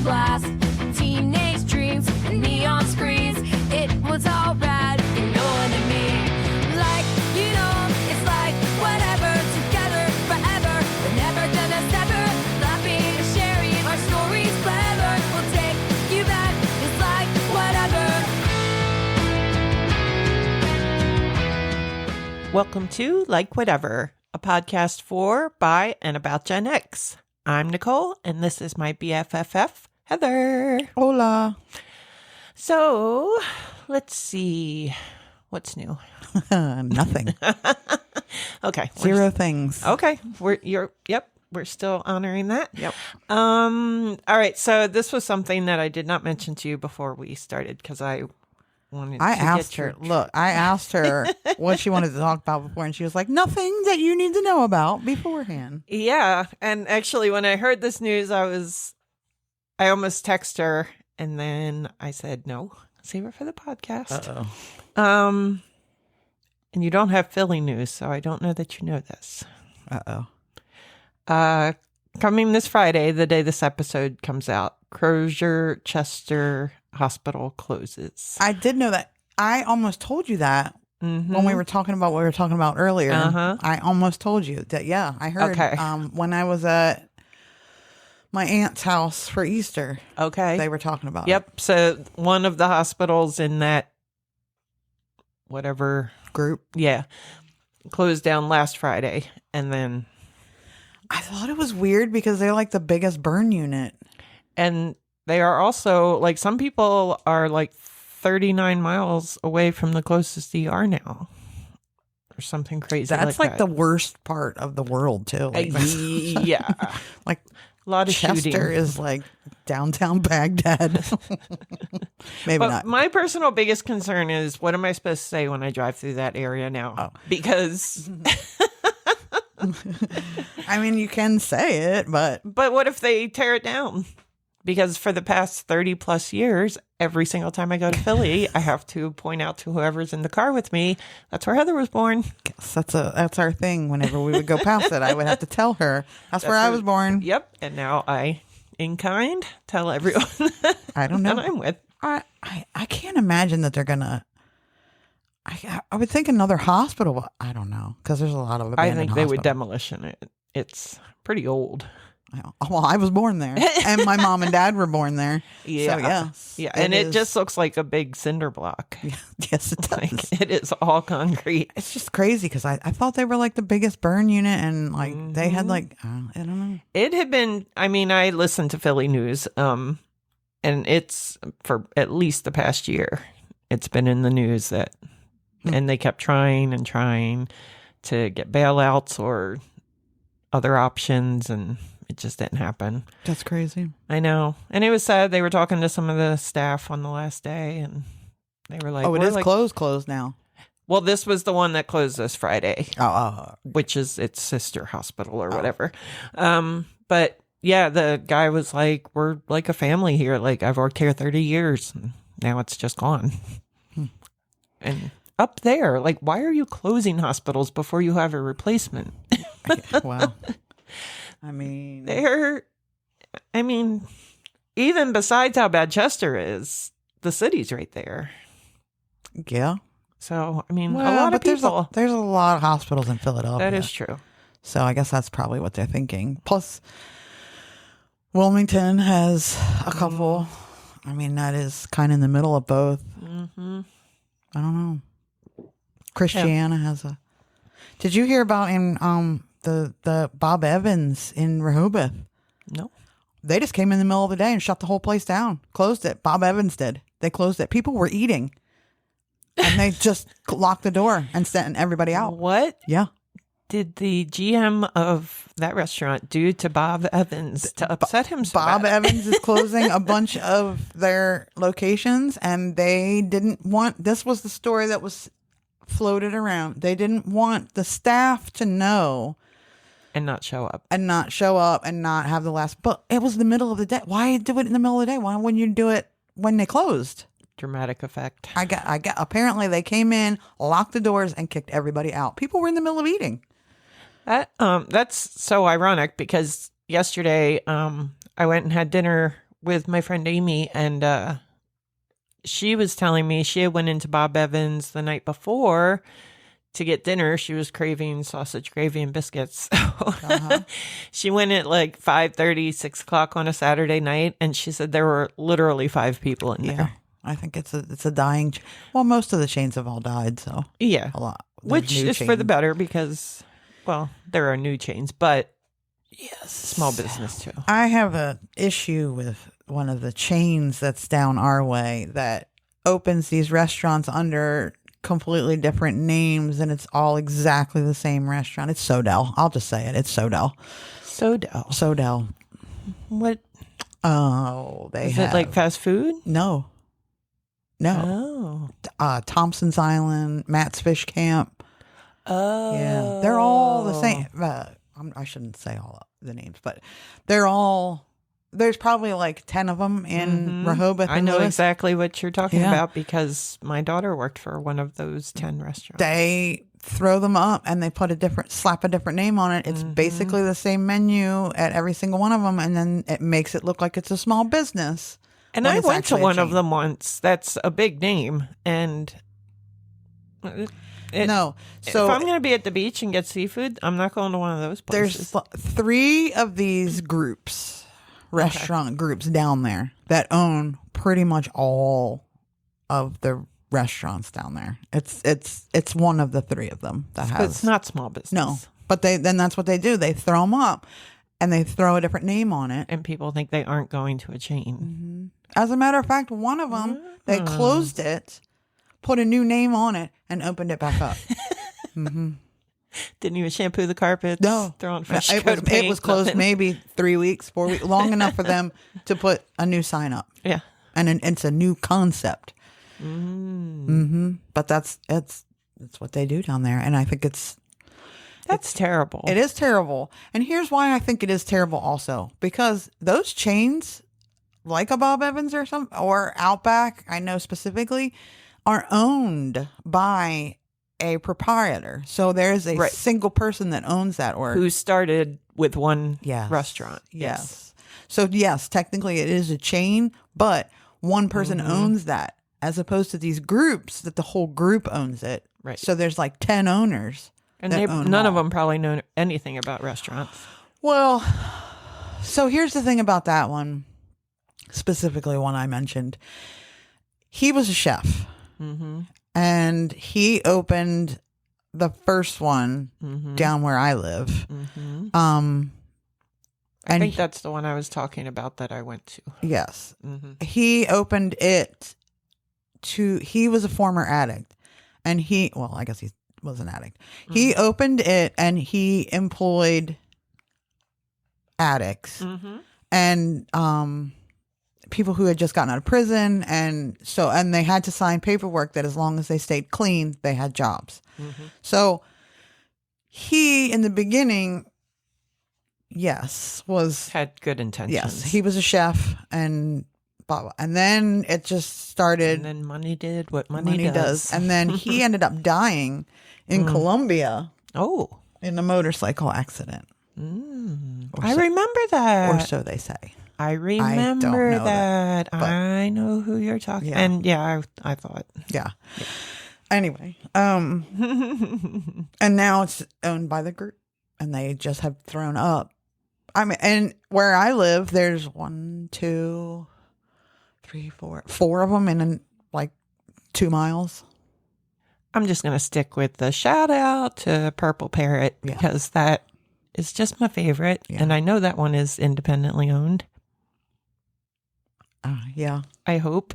blast. Teenage dreams and neon screens. It was all rad, you know what I mean? Like, you know, it's like whatever, together forever. We're never gonna sever, laughing and sharing our stories clever. We'll take you back, it's like whatever. Welcome to Like Whatever, a podcast for, by, and about Gen X. I'm Nicole, and this is my BFFF, Heather. Hola. So, let's see. What's new? Nothing. Okay. Zero things. Okay. We're still honoring that. Yep. All right. So this was something that I did not mention to you before we started because I wanted I to asked get her, I asked her what she wanted to talk about before, and she was like, nothing that you need to know about beforehand. Yeah. And actually, when I heard this news, I almost texted her, and then I said, no, save it for the podcast. Uh-oh. And you don't have Philly news, so I don't know that you know this. Uh-oh. Coming this Friday, the day this episode comes out, Crozier Chester Hospital closes. I did know that. I almost told you that when we were talking about what we were talking about earlier. Uh-huh. I almost told you that, yeah, I heard. Okay. When I was at my aunt's house for Easter, Okay. they were talking about it. Yep. So one of the hospitals in that whatever Group. yeah, closed down last Friday. And then I thought it was weird because they're like the biggest burn unit. and they are also like some people are like 39 miles away from the closest ER now. Or something crazy. That's like that. the worst part of the world too. Like, Yeah. like A lot of Chester shooting. is like downtown Baghdad. Maybe But not. my personal biggest concern is what am I supposed to say when I drive through that area now? Oh. Because I mean, you can say it, but but what if they tear it down? Because for the past 30 plus years, every single time I go to Philly, I have to point out to whoever's in the car with me, that's where Heather was born. that's our thing. Whenever we would go past it, I would have to tell her that's where I was born. Yep. And now I, in kind, tell everyone I don't know. that I'm with. I can't imagine that they're gonna. I would think another hospital. But I don't know because there's a lot of I abandoned think they would hospitals. demolition it. It's pretty old. Well, I was born there, and my mom and dad were born there. Yeah. So, yes. Yeah. And it is- just looks like a big cinder block. Yes, it does. Like, it is all concrete. It's just crazy because I thought they were like the biggest burn unit, and like they had like I don't know. It had been, I mean, I listened to Philly news, and it's for at least the past year. It's been in the news that, and they kept trying and trying to get bailouts or other options, and it just didn't happen. That's crazy. I know. And it was sad. They were talking to some of the staff on the last day, and they were like, Oh, it we're is like, closed now. well, this was the one that closed this Friday. Oh. Which is its sister hospital or whatever. But yeah, the guy was like, we're like a family here. Like I've worked here 30 years. And now it's just gone. And up there, like, why are you closing hospitals before you have a replacement? Wow. I mean, even besides how bad Chester is, the city's right there. yeah. So, I mean, Well, a lot of but people. there's a lot of hospitals in Philadelphia. That is true. So I guess that's probably what they're thinking. Plus, Wilmington has a couple. I mean, that is kind of in the middle of both. Mm-hmm. I don't know. Christiana has a. Did you hear about in the Bob Evans in Rehoboth? No. They just came in the middle of the day and shut the whole place down. Closed it. Bob Evans did. They closed it. People were eating. And they just locked the door and sent everybody out. What Yeah. did the GM of that restaurant do to Bob Evans to upset him so Bob bad? Evans is closing a bunch of their locations, and they didn't want, this was the story that was floated around. They didn't want the staff to know and not show up. and not show up and not have the last, but it was the middle of the day. Why do it in the middle of the day? Why wouldn't you do it when they closed? Dramatic effect. I got, apparently they came in, locked the doors, and kicked everybody out. People were in the middle of eating. That's so ironic because yesterday I went and had dinner with my friend Amy, and she was telling me she had went into Bob Evans the night before to get dinner. She was craving sausage gravy and biscuits. She went at like 5:30, 6 o'clock on a Saturday night, and she said there were literally 5 people in there. I think it's a dying. Well, most of the chains have all died, so Yeah, a lot. There's which new is for the chains. better because, well, there are new chains, but yes, small business too. I have a issue with one of the chains that's down our way that opens these restaurants under completely different names, and it's all exactly the same restaurant. It's Sodell. I'll just say it. It's Sodell. Sodell. What Oh, they is have it like fast food? No. Oh, Thompson's Island, Matt's Fish Camp. oh, Yeah, they're all the same. I shouldn't say all the names, but they're all. There's probably like 10 of them in Rehoboth. I and know Lewis. exactly what you're talking Yeah. about because my daughter worked for one of those 10 restaurants. They throw them up and they slap a different name on it. It's basically the same menu at every single one of them, and then it makes it look like it's a small business. And when I it's went to actually a one of chain. them once. That's a big name. And No, if so I'm going to be at the beach and get seafood, I'm not going to one of those places. there's 3 of these groups, restaurant groups down there that own pretty much all of the restaurants down there. It's one of the 3 of them that But has. it's not small business. No, but then that's what they do. They throw them up and they throw a different name on it. And people think they aren't going to a chain. As a matter of fact, one of them, they closed it, put a new name on it, and opened it back up. Didn't even shampoo the carpets. No, Throw on fresh it coat of paint, was closed nothing. maybe 3 weeks, 4 weeks, long enough for them to put a new sign up. Yeah. And it's a new concept. But it's what they do down there, and I think That's terrible. it is terrible. And here's why I think it is terrible also, because those chains, like a Bob Evans or Outback, I know specifically, are owned by a proprietor. So there's a Right. single person that owns that, or Who started with one Yes. restaurant. Yes. So yes, technically it is a chain, but one person owns that, as opposed to these groups that the whole group owns it. Right. So there's like 10 owners. And that own none of all. them probably know anything about restaurants. Well, so here's the thing about that one, specifically one I mentioned. He was a chef, and he opened the first one down where I live. I And think that's the one I was talking about that I went to. yes, he opened it he was a former addict, and I guess he was an addict. He opened it and he employed addicts and people who had just gotten out of prison, and they had to sign paperwork that as long as they stayed clean, they had jobs. So he, in the beginning, Had good intentions. yes, he was a chef, and blah, blah. And then it just started. And then money did what money does. And then he ended up dying in Colombia Oh, in a motorcycle accident. I remember that. Or so they say. I remember know that, that. but- I know who you're talking. Yeah. And yeah, I thought. Yeah. Anyway, and now it's owned by the group, and they just have thrown up. I mean, and where I live, there's 1, 2, 3, 4 of them in like 2 miles. I'm just going to stick with the shout out to Purple Parrot Yeah. because that is just my favorite. Yeah. And I know that one is independently owned. Yeah. I hope.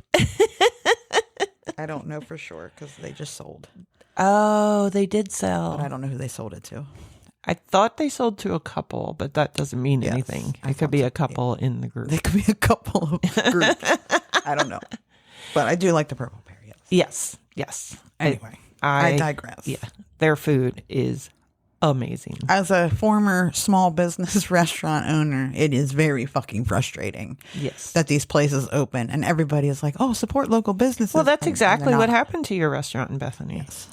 I don't know for sure because they just sold, Oh, they did but I sell. don't know who they sold it to. I thought they sold to a couple, but that doesn't mean Yes, anything. I It could thought be so, a couple in the group. They could be a couple of groups. I don't know, but I do like the Purple Parrot. Yes. Yes. Anyway, I digress. Yeah. Their food is amazing. As a former small business restaurant owner, it is very fucking frustrating Yes. that these places open and everybody is like, "Oh, support local businesses." Well, that's and exactly they're what not. happened to your restaurant in Bethany. Yes.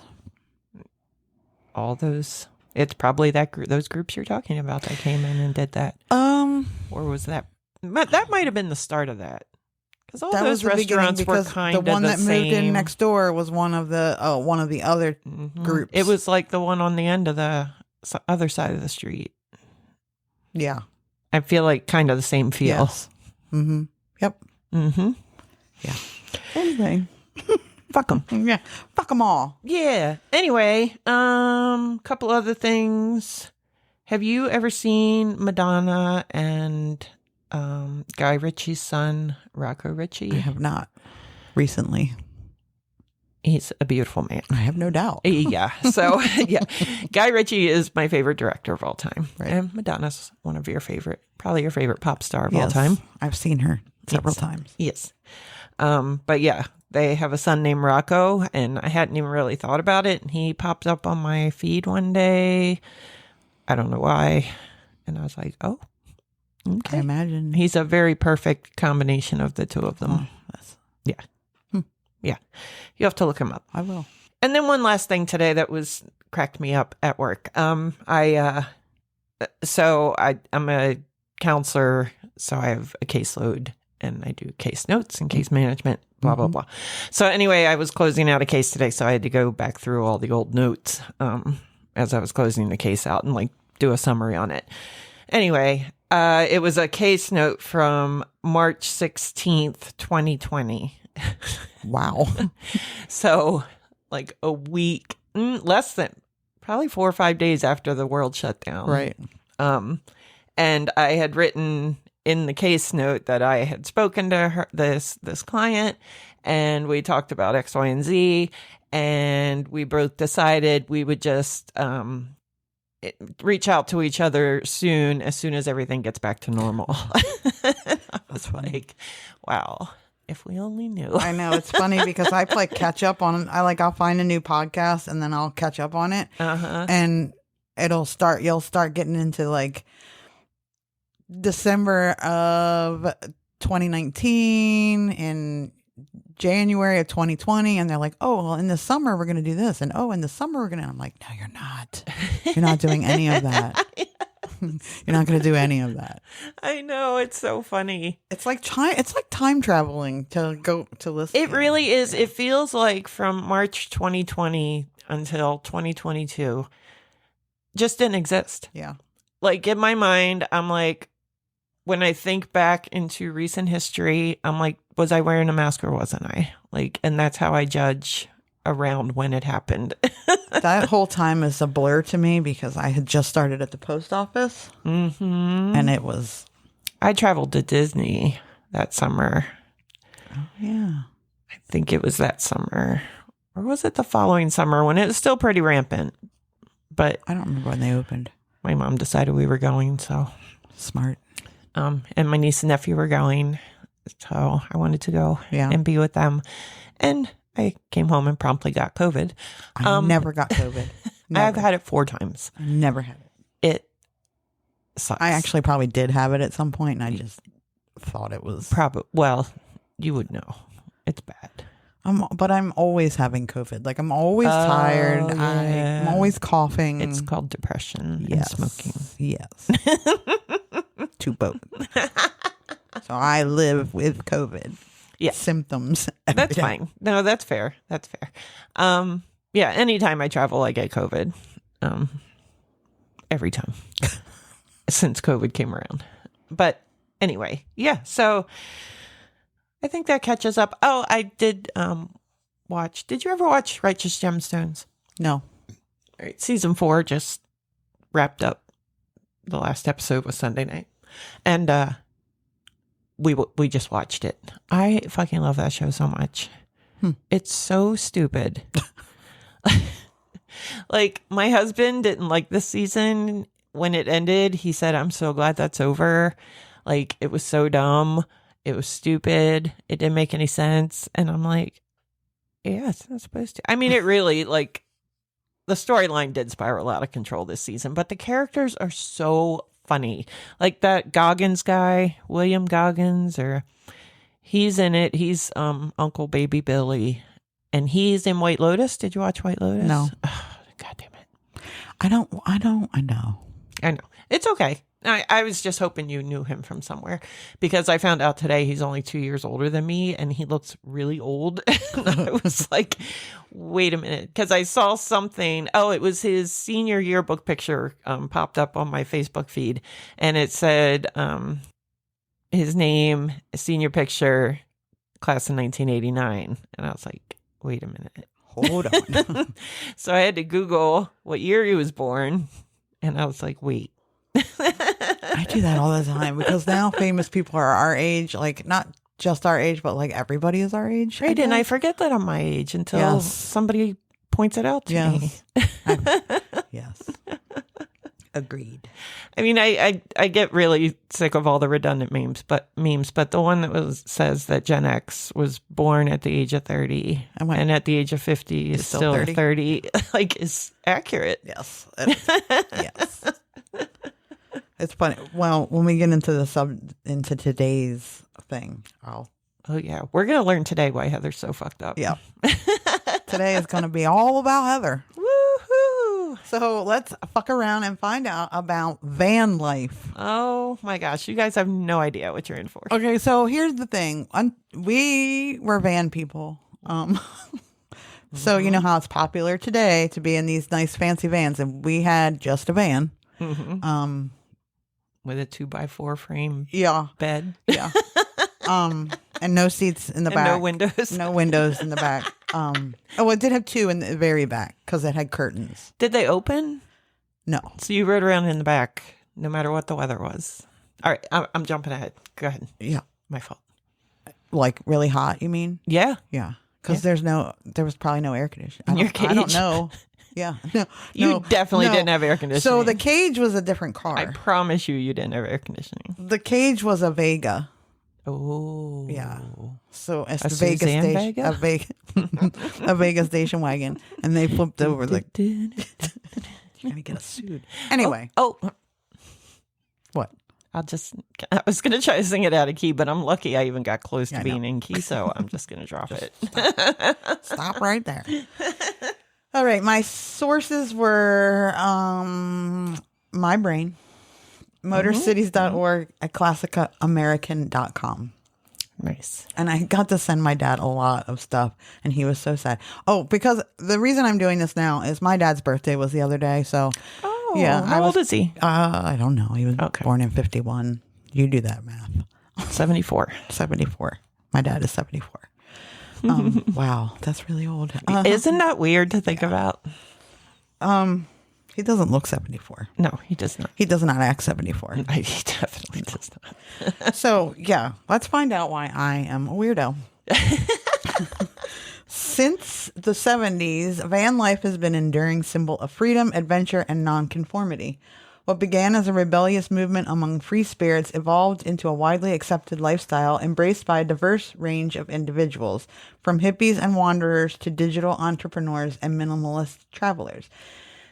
All those, it's probably those groups you're talking about that came in and did that. Or was that But that might have been the start of that. Because all That was those the beginning restaurants were because kind the of one the that same. moved in next door was one of the other groups. It was like the one on the end of the other side of the street. Yeah. I feel like kind of the same feel. Yes. Mm-hmm. Yep. Mm-hmm. Yeah. Anyway. Fuck them. Yeah. Fuck them all. Yeah. Anyway, couple other things. Have you ever seen Madonna and Guy Ritchie's son, Rocco I Ritchie? have not recently. He's a beautiful man. I have no doubt. Yeah. So, yeah. Guy Ritchie is my favorite director of all time. Right. And Madonna's one of probably your favorite pop star of all Yes. time. I've seen her several times. Yes. But yeah, they have a son named Rocco, and I hadn't even really thought about it. And he popped up on my feed one day. I don't know why. And I was like, oh, okay. I imagine. He's a very perfect combination of the two of them. Yeah. Yeah. You have to look him up. I will. And then one last thing today that cracked me up at work. I'm a counselor, so I have a caseload and I do case notes and case management, blah, blah, blah. So anyway, I was closing out a case today, so I had to go back through all the old notes as I was closing the case out and like do a summary on it. Anyway, it was a case note from March 16th, 2020. Wow. So like a week, less than probably 4 or 5 days after the world shut down. Right. And I had written in the case note that I had spoken to her, this client, and we talked about X, Y, and Z, and we both decided we would just reach out to each other as soon as everything gets back to normal. I was like, wow. If we only knew. I know, it's funny because I play catch up on. I'll find a new podcast and then I'll catch up on it, and you'll start getting into like December of 2019 and January of 2020, and they're like, oh, well, in the summer we're going to do this, and in the summer we're going to. I'm like, no, you're not. You're not doing any of that. You're not going to do any of that. I know, it's so funny. It's like time traveling to go to listen. It really is. It feels like from March 2020 until 2022 just didn't exist. Yeah. Like in my mind, I'm like, when I think back into recent history, I'm like, was I wearing a mask or wasn't I? Like, and that's how I judge around when it happened. That whole time is a blur to me because I had just started at the post office, and it was. I traveled to Disney that summer. Oh, yeah. I think it was that summer, or was it the following summer when it was still pretty rampant? But I don't remember when they opened. My mom decided we were going, so smart. And my niece and nephew were going, so I wanted to go and be with them. And I came home and promptly got COVID. I never got COVID. Never. I've had it 4 times. I never had it. It sucks. I actually probably did have it at some point, and I just thought it was well, you would know. It's bad. But I'm always having COVID. Like I'm always tired. Yeah. I'm always coughing. It's called depression and smoking. Yes. To both. So I live with COVID. Yeah. Symptoms. That's fine. No, that's fair. That's fair. Yeah, anytime I travel, I get COVID. Every time. Since COVID came around. But anyway, yeah. So I think that catches up. Oh, I did watch. Did you ever watch Righteous Gemstones? No. All right. Season 4 just wrapped up. The last episode was Sunday night. And we just watched it. I fucking love that show so much. It's so stupid. Like, my husband didn't like this season. When it ended, he said, I'm so glad that's over. Like, it was so dumb. It was stupid. It didn't make any sense. And I'm like, yeah, it's not supposed to. I mean, it really, like, the storyline did spiral out of control this season, but the characters are so funny. Like that Goggins guy, William Goggins, he's in it. He's Uncle Baby Billy, and he's in White Lotus. Did you watch White Lotus? No. Oh, God damn it. I know. I know. It's okay. I was just hoping you knew him from somewhere because I found out today he's only 2 years older than me and he looks really old. And I was like, wait a minute. Because I saw something. Oh, it was his senior yearbook picture popped up on my Facebook feed. And it said his name, senior picture, class in 1989. And I was like, wait a minute. Hold on. So I had to Google what year he was born. And I was like, wait. I do that all the time because now famous people are our age, like not just our age, but like everybody is our age. Right. And I forget that I'm my age until somebody points it out to me. Yes. Agreed. I mean, I get really sick of all the redundant memes, but the one that says that Gen X was born at the age of 30 and at the age of 50 is still 30 like is accurate. Yes. Yes. It's funny. Well, when we get into today's thing, oh yeah, we're gonna learn today why Heather's so fucked up. Yeah. Today is gonna be all about Heather. Woohoo! So let's fuck around and find out about van life. Oh my gosh, you guys have no idea what you're in for. Okay, so here's the thing. We were van people. So you know how it's popular today to be in these nice fancy vans, and we had just a van. Mm-hmm. With a 2x4 frame bed. Yeah. And no seats in the and back. no windows. No windows in the back. It did have two in the very back because it had curtains. Did they open? No. So you rode around in the back no matter what the weather was. All right, I'm jumping ahead. Go ahead. Yeah. My fault. Like really hot, you mean? Yeah. Yeah. Because there was probably no air conditioning. In your cage? I don't know. Yeah. No, you definitely didn't have air conditioning. So the cage was a different car. I promise you didn't have air conditioning. The cage was a Vega. Oh. Yeah. So it's a the Vega Suzanne station. Vega? A Vega station wagon. And they flipped over like you're gonna get us sued. Anyway. Oh. What? I was going to try to sing it out of key, but I'm lucky I even got close to being in key, so I'm just going to drop it. Stop right there. All right. My sources were my brain, motorcities.org, at classicaamerican.com. Nice. And I got to send my dad a lot of stuff, and he was so sad. Oh, because the reason I'm doing this now is my dad's birthday was the other day, so... Oh, yeah. How old is he? I don't know. He was born in 51. You do that math. 74. 74. My dad is 74. Wow. That's really old. Isn't that weird to think about? He doesn't look 74. No, he does not. He does not act 74. He definitely does not. So, yeah. Let's find out why I am a weirdo. Since the 70s, van life has been an enduring symbol of freedom, adventure, and nonconformity. What began as a rebellious movement among free spirits evolved into a widely accepted lifestyle embraced by a diverse range of individuals, from hippies and wanderers to digital entrepreneurs and minimalist travelers.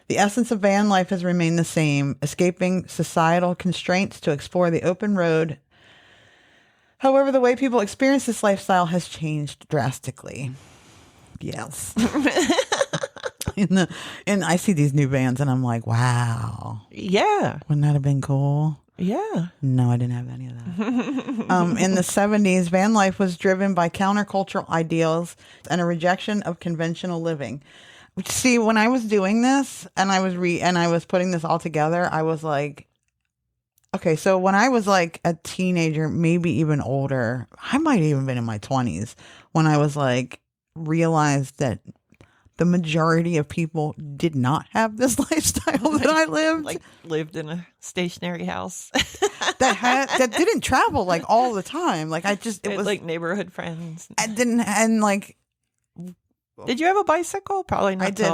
The essence of van life has remained the same, escaping societal constraints to explore the open road. However, the way people experience this lifestyle has changed drastically. Yes. And I see these new vans and I'm like, wow. Yeah. Wouldn't that have been cool? Yeah. No, I didn't have any of that. In the 70s, van life was driven by countercultural ideals and a rejection of conventional living. See, when I was doing this and I was putting this all together, I was like, okay, so when I was like a teenager, maybe even older, I might have even been in my 20s when I was like, realized that the majority of people did not have this lifestyle that I lived. Like lived in a stationary house. that didn't travel like all the time. Like it was like neighborhood friends. I didn't, and like, did you have a bicycle? Probably not. I did.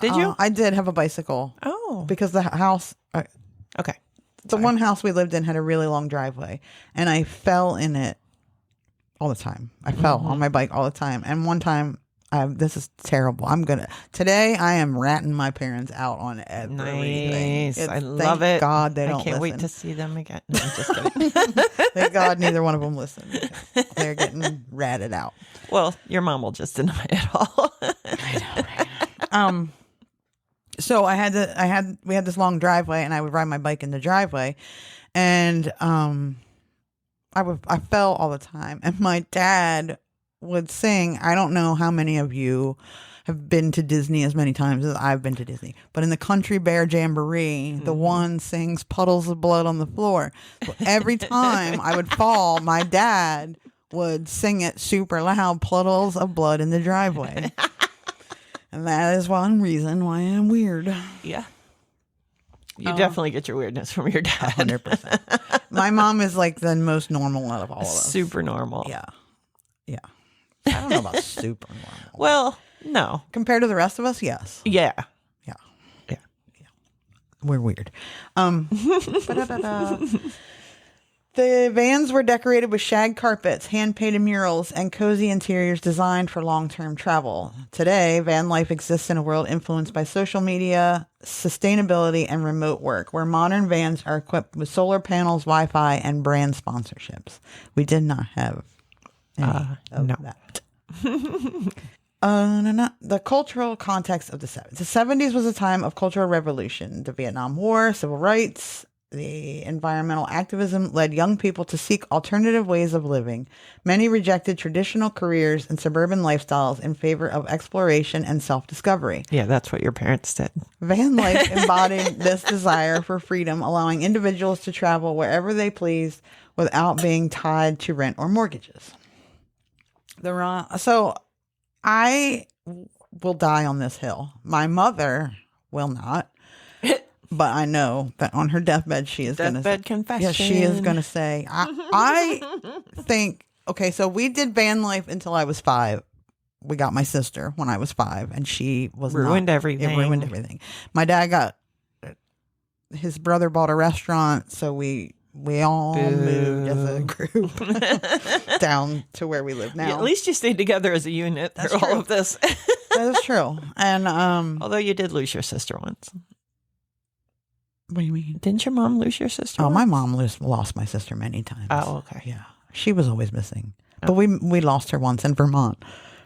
Did you? I did have a bicycle. Oh. Because the house. Okay. The one house we lived in had a really long driveway, and I fell in it all the time. I fell on my bike all the time. And one time, this is terrible. Today I am ratting my parents out on everything. Nice. I love it. Thank God they don't I can't wait listen. to see them again. No, I'm just kidding. Thank God neither one of them listen. They're getting ratted out. Well, your mom will just deny it all. I know, right? So we had this long driveway, and I would ride my bike in the driveway, and I fell all the time, and my dad would sing. I don't know how many of you have been to Disney as many times as I've been to Disney, but in the Country Bear Jamboree, the one sings "Puddles of Blood on the Floor." So every time I would fall, my dad would sing it super loud, "Puddles of Blood in the Driveway." And that is one reason why I'm weird. Yeah. You definitely get your weirdness from your dad. 100%. My mom is like the most normal out of all of us. Super normal. Yeah. Yeah. I don't know about super normal. Well, no. Compared to the rest of us, yes. Yeah. Yeah. Yeah. We're weird. Ba-da-da-da. The vans were decorated with shag carpets, hand-painted murals, and cozy interiors designed for long-term travel. Today, van life exists in a world influenced by social media, sustainability, and remote work, where modern vans are equipped with solar panels, Wi-Fi, and brand sponsorships. We did not have any of that. The cultural context of the 70s. The 70s was a time of cultural revolution. The Vietnam War, civil rights, the environmental activism led young people to seek alternative ways of living. Many rejected traditional careers and suburban lifestyles in favor of exploration and self-discovery. Yeah, that's what your parents did. Van life embodied this desire for freedom, allowing individuals to travel wherever they pleased without being tied to rent or mortgages. So I will die on this hill. My mother will not. But I know that on her deathbed, she is going to say, confession. yeah, she is going to say, I think, okay, so we did van life until I was 5. We got my sister when I was 5, and she was ruined everything. It ruined everything. My dad his brother bought a restaurant, so we all moved as a group down to where we live now. Yeah, at least you stayed together as a unit through all of this. That is true. And although you did lose your sister once. What do you mean? Didn't your mom lose your sister? Oh, once? my mom lost my sister many times. Oh, okay. Yeah. She was always missing. But we lost her once in Vermont.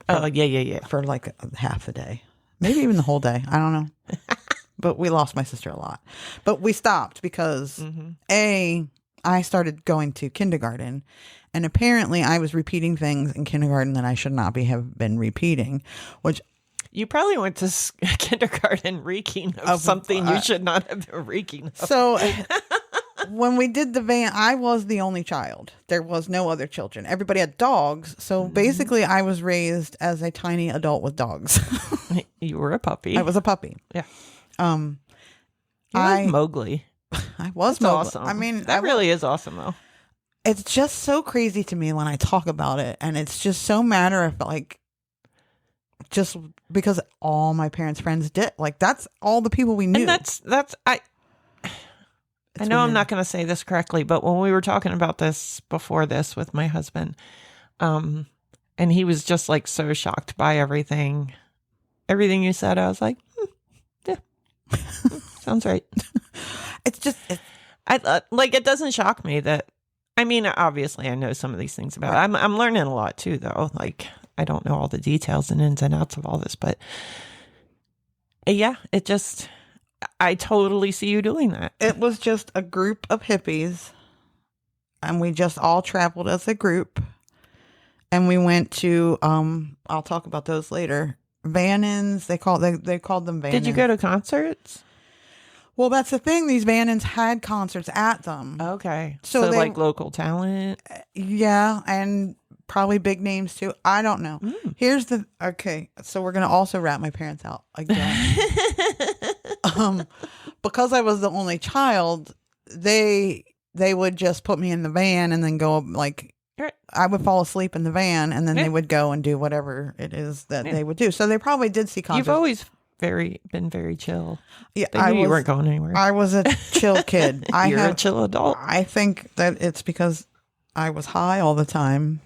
Oh, yeah. For like half a day. Maybe even the whole day. I don't know. But we lost my sister a lot. But we stopped because, I started going to kindergarten. And apparently I was repeating things in kindergarten that I should not have been repeating, which... You probably went to kindergarten reeking of something you should not have been reeking of. So when we did the van, I was the only child. There was no other children. Everybody had dogs. So basically I was raised as a tiny adult with dogs. You were a puppy. I was a puppy. Yeah. You were Mowgli. I was That's Mowgli. awesome. I mean, that really is awesome though. It's just so crazy to me when I talk about it. And it's just so matter of like, just because all my parents' friends did, like that's all the people we knew. And I know I'm not going to say this correctly, but when we were talking about this before this with my husband, and he was just like so shocked by everything you said, I was like, yeah, sounds right. It doesn't shock me that. I mean, obviously, I know some of these things about it. I'm learning a lot too, though. Like, I don't know all the details and ins and outs of all this, but yeah, I totally see you doing that. It was just a group of hippies, and we just all traveled as a group, and we went to, I'll talk about those later, Vanans. They called them Vanans. Did you go to concerts? Well, that's the thing. These Vanans had concerts at them. Okay. So like local talent? Yeah, and probably big names too. I don't know. So we're going to also rat my parents out again. Because I was the only child, they would just put me in the van and then go like, I would fall asleep in the van and then they would go and do whatever it is that they would do. So they probably did see concerts. You've always been very chill. Yeah, you weren't going anywhere. I was a chill kid. You're a chill adult. I think that it's because I was high all the time.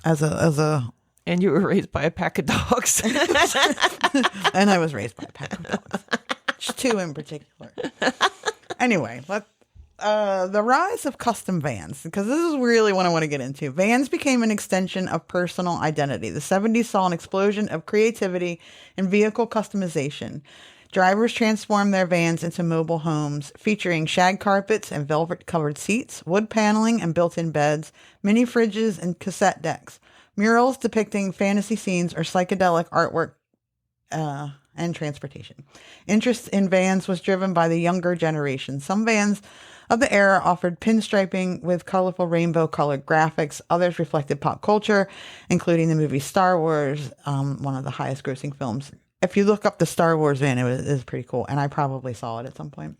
And you were raised by a pack of dogs. And I was raised by a pack of dogs. Just 2 in particular. Anyway, the rise of custom vans, because this is really what I want to get into. Vans became an extension of personal identity. The 70s saw an explosion of creativity and vehicle customization. Drivers transformed their vans into mobile homes, featuring shag carpets and velvet-covered seats, wood paneling and built-in beds, mini fridges, and cassette decks. Murals depicting fantasy scenes or psychedelic artwork and transportation. Interest in vans was driven by the younger generation. Some vans of the era offered pinstriping with colorful rainbow-colored graphics. Others reflected pop culture, including the movie Star Wars, one of the highest-grossing films. If you look up the Star Wars van, it is pretty cool, and I probably saw it at some point.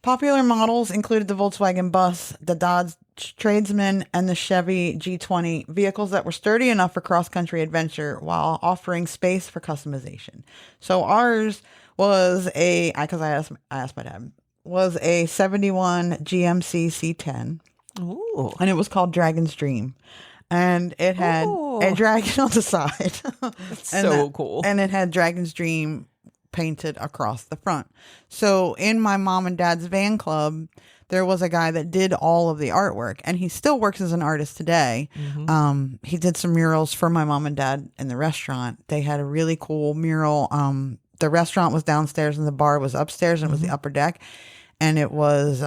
Popular models included the Volkswagen Bus, the Dodge Tradesman, and the Chevy G20, vehicles that were sturdy enough for cross-country adventure while offering space for customization. So ours was because I asked my dad, was a 71 GMC C10. Ooh. And it was called Dragon's Dream. And it had a dragon on the side. That's so cool. And it had Dragon's Dream painted across the front. So in my mom and dad's van club, there was a guy that did all of the artwork, and he still works as an artist today. Mm-hmm. He did some murals for my mom and dad in the restaurant. They had a really cool mural. The restaurant was downstairs and the bar was upstairs, and it was the upper deck. And it was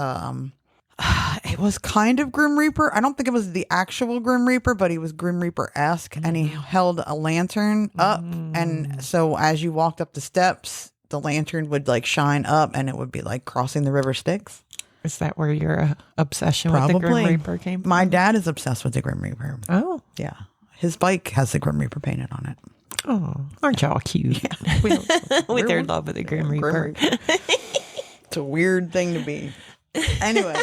kind of Grim Reaper. I don't think it was the actual Grim Reaper, but he was Grim Reaper-esque, and he held a lantern up. And so as you walked up the steps, the lantern would like shine up, and it would be like crossing the River Styx. Is that where your obsession with the Grim Reaper came from? My dad is obsessed with the Grim Reaper. Oh. Yeah. His bike has the Grim Reaper painted on it. Oh, aren't y'all cute? Yeah, with their love of the Grim Reaper. It's a weird thing to be. Anyway,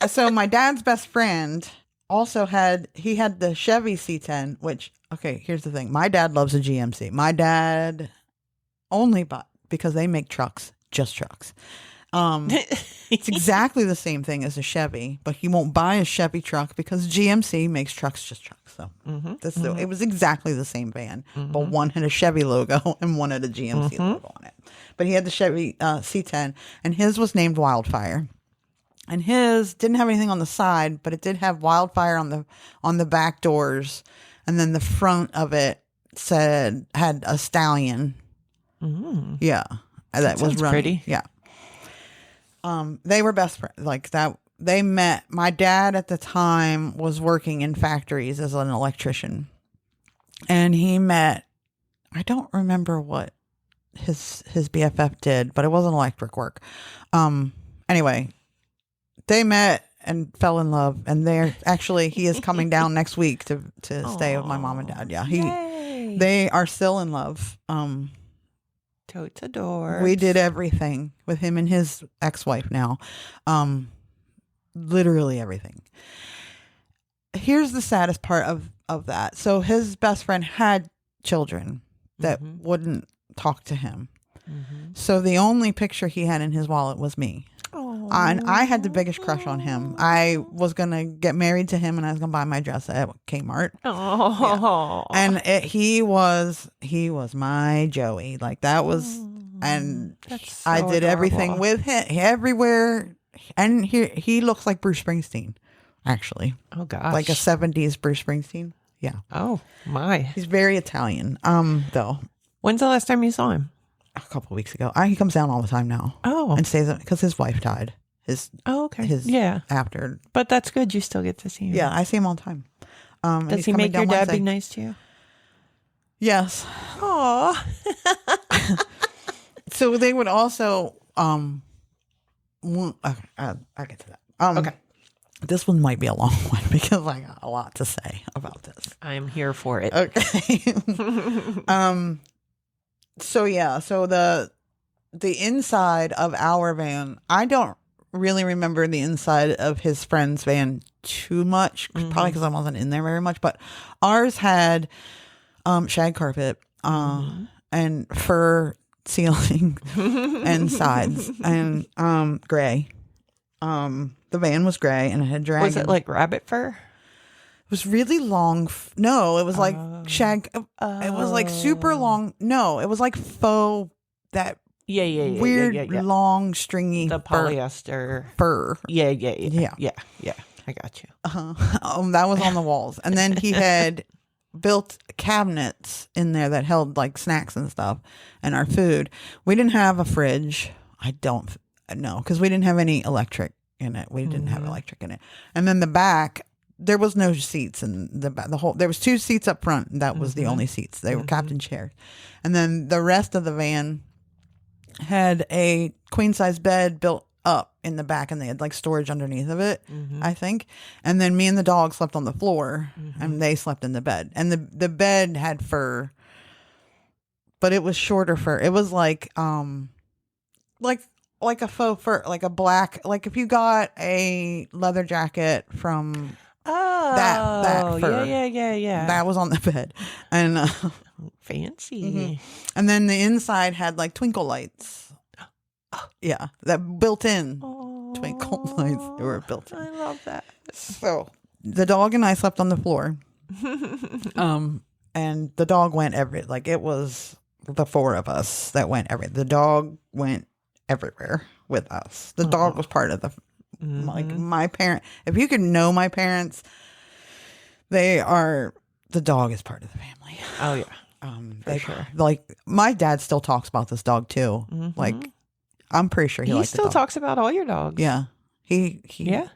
so my dad's best friend also had the Chevy C10, which, okay, here's the thing. My dad loves a GMC. My dad only bought, because they make trucks, just trucks. It's exactly the same thing as a Chevy, but he won't buy a Chevy truck because GMC makes trucks, just trucks. So it was exactly the same van, but one had a Chevy logo and one had a GMC logo on it. But he had the Chevy C10, and his was named Wildfire. And his didn't have anything on the side, but it did have Wildfire on the back doors, and then the front of it had a stallion. Yeah, that was running. Pretty. Yeah. They were best friends like that. They met. My dad at the time was working in factories as an electrician, and he met. I don't remember what his BFF did, but it wasn't electric work. Anyway, they met and fell in love, and he is coming down next week to stay with my mom and dad. Yeah, they are still in love. Totes adore. We did everything with him and his ex-wife now. Literally everything. Here's the saddest part of that. So his best friend had children that wouldn't talk to him. So the only picture he had in his wallet was me. And I had the biggest crush on him. I was going to get married to him, and I was going to buy my dress at Kmart. Oh. Yeah. And he was my Joey. Like that was, and so I did adorable. Everything with him everywhere. And he looks like Bruce Springsteen, actually. Oh gosh. Like a 70s Bruce Springsteen. Yeah. Oh my. He's very Italian. Though. When's the last time you saw him? A couple of weeks ago. He comes down all the time now. Oh. And stays because his wife died. Yeah. After. But that's good. You still get to see him. Yeah, I see him all the time. Does he make your dad be nice to you? Yes. Aw. So they would also I'll get to that. Okay. This one might be a long one because I got a lot to say about this. I'm here for it. Okay. So the inside of our van, I don't really remember the inside of his friend's van too much, probably because I wasn't in there very much, but ours had shag carpet and fur ceiling and sides and gray. The van was gray and it had dragon. Was it like rabbit fur? It was really long. No, it was like shag. It was like super long. No, it was like faux, that weird long stringy the polyester fur. Yeah. I got you. That was on the walls. And then he had built cabinets in there that held like snacks and stuff and our food. We didn't have a fridge. I don't know, because we didn't have any electric in it. We didn't have electric in it. And then the back, there was no seats in the whole. There was 2 seats up front. And that was the only seats. They were captain chairs. And then the rest of the van had a queen size bed built up in the back, and they had like storage underneath of it, I think. And then me and the dog slept on the floor, and they slept in the bed. And the bed had fur, but it was shorter fur. It was like a faux fur, like a black, like if you got a leather jacket from that fur. Yeah. That was on the bed. And fancy. And then the inside had like twinkle lights. Yeah, that built in twinkle lights. They were built in. I love that. So the dog and I slept on the floor. And the dog went like it was the 4 of us that went the dog went everywhere with us. The dog was part of the like my parent. If you could know my parents, the dog is part of the family. Oh yeah. For sure. Like my dad still talks about this dog too. Like I'm pretty sure he still talks about all your dogs. Yeah. Yeah.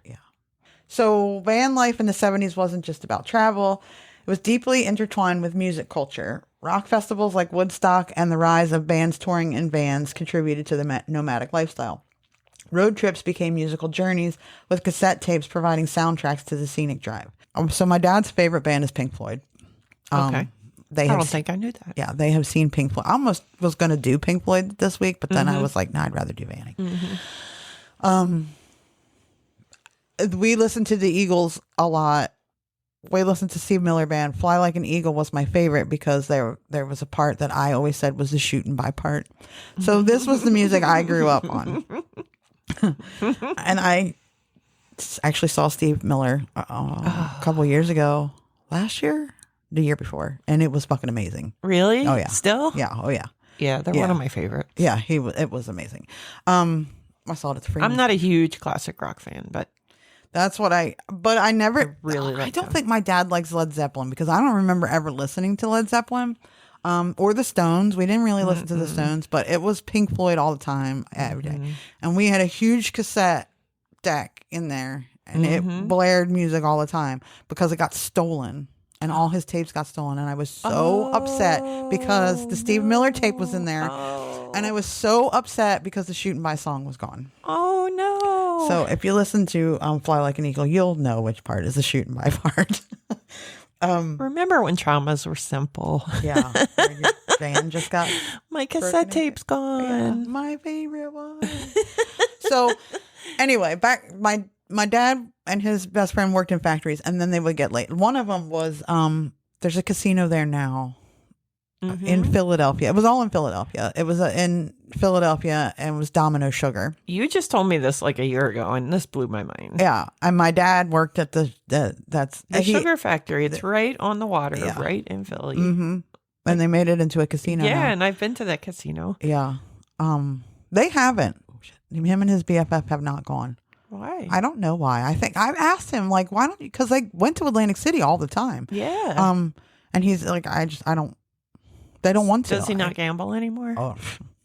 So van life in the 70s wasn't just about travel. It was deeply intertwined with music culture. Rock festivals like Woodstock and the rise of bands touring in vans contributed to the nomadic lifestyle. Road trips became musical journeys, with cassette tapes providing soundtracks to the scenic drive. So my dad's favorite band is Pink Floyd. Okay. I don't think I knew that. Yeah, they have seen Pink Floyd. I almost was going to do Pink Floyd this week, but then I was like, no, I'd rather do Vanny. We listened to the Eagles a lot. We listened to Steve Miller Band. Fly Like an Eagle was my favorite because there was a part that I always said was the shooting by part. So this was the music I grew up on. And I actually saw Steve Miller a couple years ago. Last year? The year before, and it was fucking amazing. Really? Oh yeah. Still? Yeah. Oh yeah. Yeah, they're one of my favorites. Yeah, it was amazing. I saw it at the Freeman. I'm not a huge classic rock fan, but that's what I never really like I don't them. think my dad likes Led Zeppelin because I don't remember ever listening to Led Zeppelin. Or the Stones. We didn't really listen to the Stones, but it was Pink Floyd all the time, every day. And we had a huge cassette deck in there, and it blared music all the time because it got stolen. And all his tapes got stolen. And I was so upset because the Steve Miller tape was in there. And I was so upset because the Shootin' By song was gone. Oh, no. So if you listen to Fly Like an Eagle, you'll know which part is the Shootin' By part. Remember when traumas were simple? Yeah. Your van just got My cassette tape's gone. Yeah, my favorite one. So anyway, my dad and his best friend worked in factories, and then they would get late. One of them was there's a casino there now in Philadelphia. It was all in Philadelphia. It was in Philadelphia, and it was Domino Sugar. You just told me this like a year ago, and this blew my mind. Yeah, and my dad worked at the sugar factory. It's right on the water, right in Philly. And they made it into a casino. Yeah, now. and I've been to that casino. Yeah, they haven't. Him and his BFF have not gone. Why? I don't know why. I think I've asked him like, why don't you? Because they went to Atlantic City all the time. Yeah. And he's like, I don't. They don't want to. Does he not gamble anymore? Oh,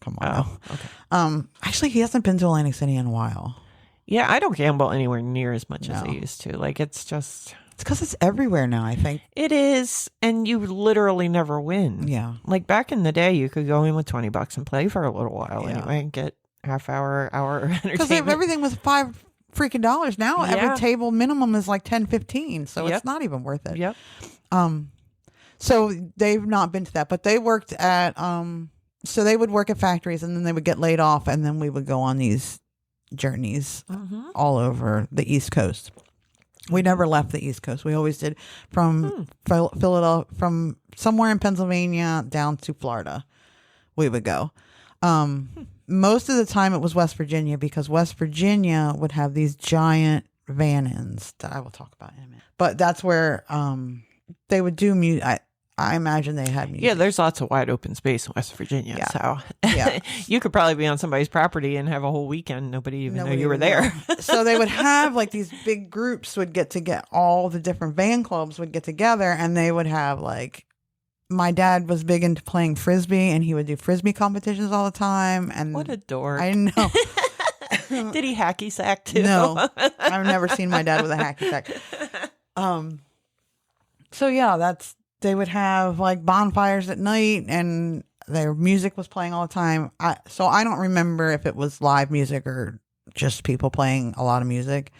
come on. Oh, okay. Actually, he hasn't been to Atlantic City in a while. Yeah, I don't gamble anywhere near as much as I used to. Like, it's just. It's because it's everywhere now, I think. It is, and you literally never win. Yeah. Like back in the day, you could go in with $20 and play for a little while anyway, and get hour entertainment. Because everything was $5 freaking dollars now. Yeah. Every table minimum is like 10, 15. So it's not even worth it. Yep. So they've not been to that, but they worked at so they would work at factories, and then they would get laid off, and then we would go on these journeys all over the East Coast. We never left the East Coast. We always did from Philadelphia, from somewhere in Pennsylvania down to Florida. We would go. Most of the time it was West Virginia, because West Virginia would have these giant Vanans that I will talk about in a minute. But that's where they would do music. I imagine they had music. Yeah, there's lots of wide open space in West Virginia. Yeah. So Yeah. you could probably be on somebody's property and have a whole weekend. Nobody even know Nobody you were would there. know. So they would have like these big groups would get all the different van clubs would get together, and they would have like, my dad was big into playing frisbee, and he would do frisbee competitions all the time. And What a dork. I know. Did he hacky sack too? No, I've never seen my dad with a hacky sack. So yeah, they would have like bonfires at night, and their music was playing all the time. So I don't remember if it was live music or just people playing a lot of music.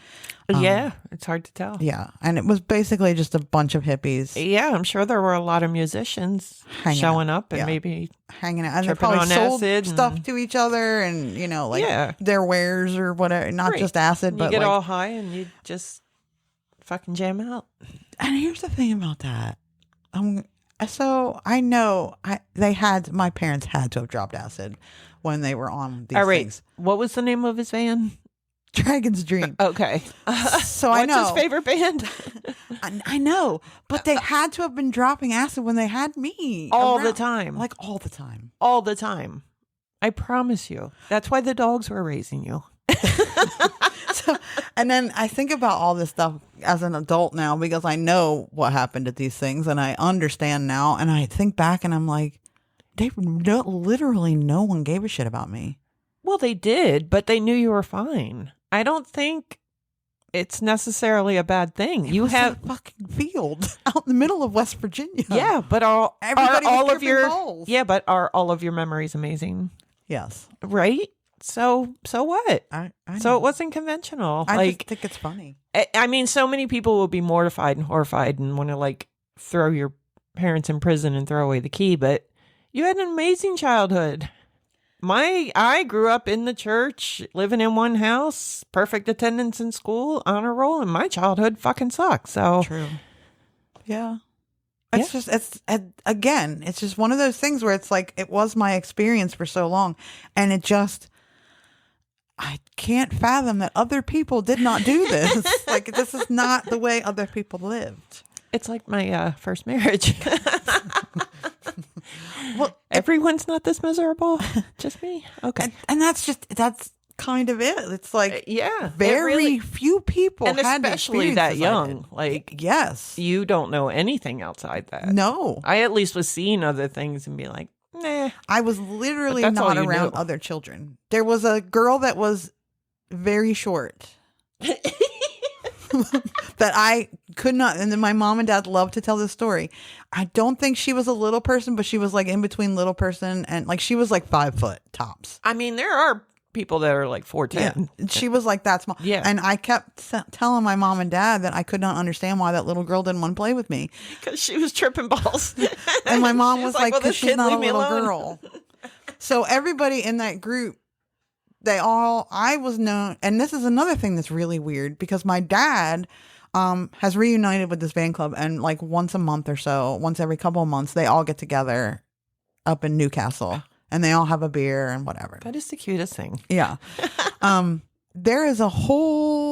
Yeah, it's hard to tell. Yeah, and it was basically just a bunch of hippies Yeah, I'm sure there were a lot of musicians Hanging showing out. up and Yeah. maybe hanging out, and they tripping probably on sold acid stuff and- to each other, and like Yeah. their wares or whatever, not Right. just acid, you but get like. all high and you just fucking jam out. And here's the thing about that. So I know my parents had to have dropped acid when they were on these All right, things. what was the name of his van? Dragon's Dream. Okay. So I What's know. his favorite band? I know, but they had to have been dropping acid when they had me All the around. time. Like all the time. All the time. I promise you. That's why the dogs were raising you. So, and then I think about all this stuff as an adult now because I know what happened at these things and I understand now. And I think back and I'm like, literally no one gave a shit about me. Well, they did, but they knew you were fine. I don't think it's necessarily a bad thing. It You was have a fucking field out in the middle of West Virginia. yeah, but are Everybody was all of tripping your balls. yeah, but are all of your memories amazing? Yes. Right? So what? I So know. it wasn't conventional. I like just think it's funny. I mean, so many people will be mortified and horrified and want to like throw your parents in prison and throw away the key, but you had an amazing childhood. I grew up in the church, living in one house, perfect attendance in school, honor roll, and my childhood fucking sucks. So True. Yeah. It's just one of those things where it's like, it was my experience for so long. And I can't fathom that other people did not do this. Like, this is not the way other people lived. it's like my first marriage. Well, Everyone's not this miserable. Just me. Okay. and that's kind of it. It's like, Yeah. it very really- few people and had especially that experiences I young. did. Like Yes. you don't know anything outside that. No. I at least was seeing other things and be like, nah. I was literally But that's not all you around knew. other children. There was a girl that was very short that I could not. And then my mom and dad love to tell this story. I don't think she was a little person, but she was like in between little person and like she was like 5 foot tops. I mean, there are people that are like 4'10". Yeah, she was like that small. Yeah. And I kept telling my mom and dad that I could not understand why that little girl didn't want to play with me. Because she was tripping balls. And my mom She was like, "Well, because this she's kid, not a leave me little alone." girl. So everybody in that group, I was known, and this is another thing that's really weird because my dad has reunited with this fan club, and like once a month or so, once every couple of months, they all get together up in Newcastle and they all have a beer and whatever. That is the cutest thing. Yeah. There is a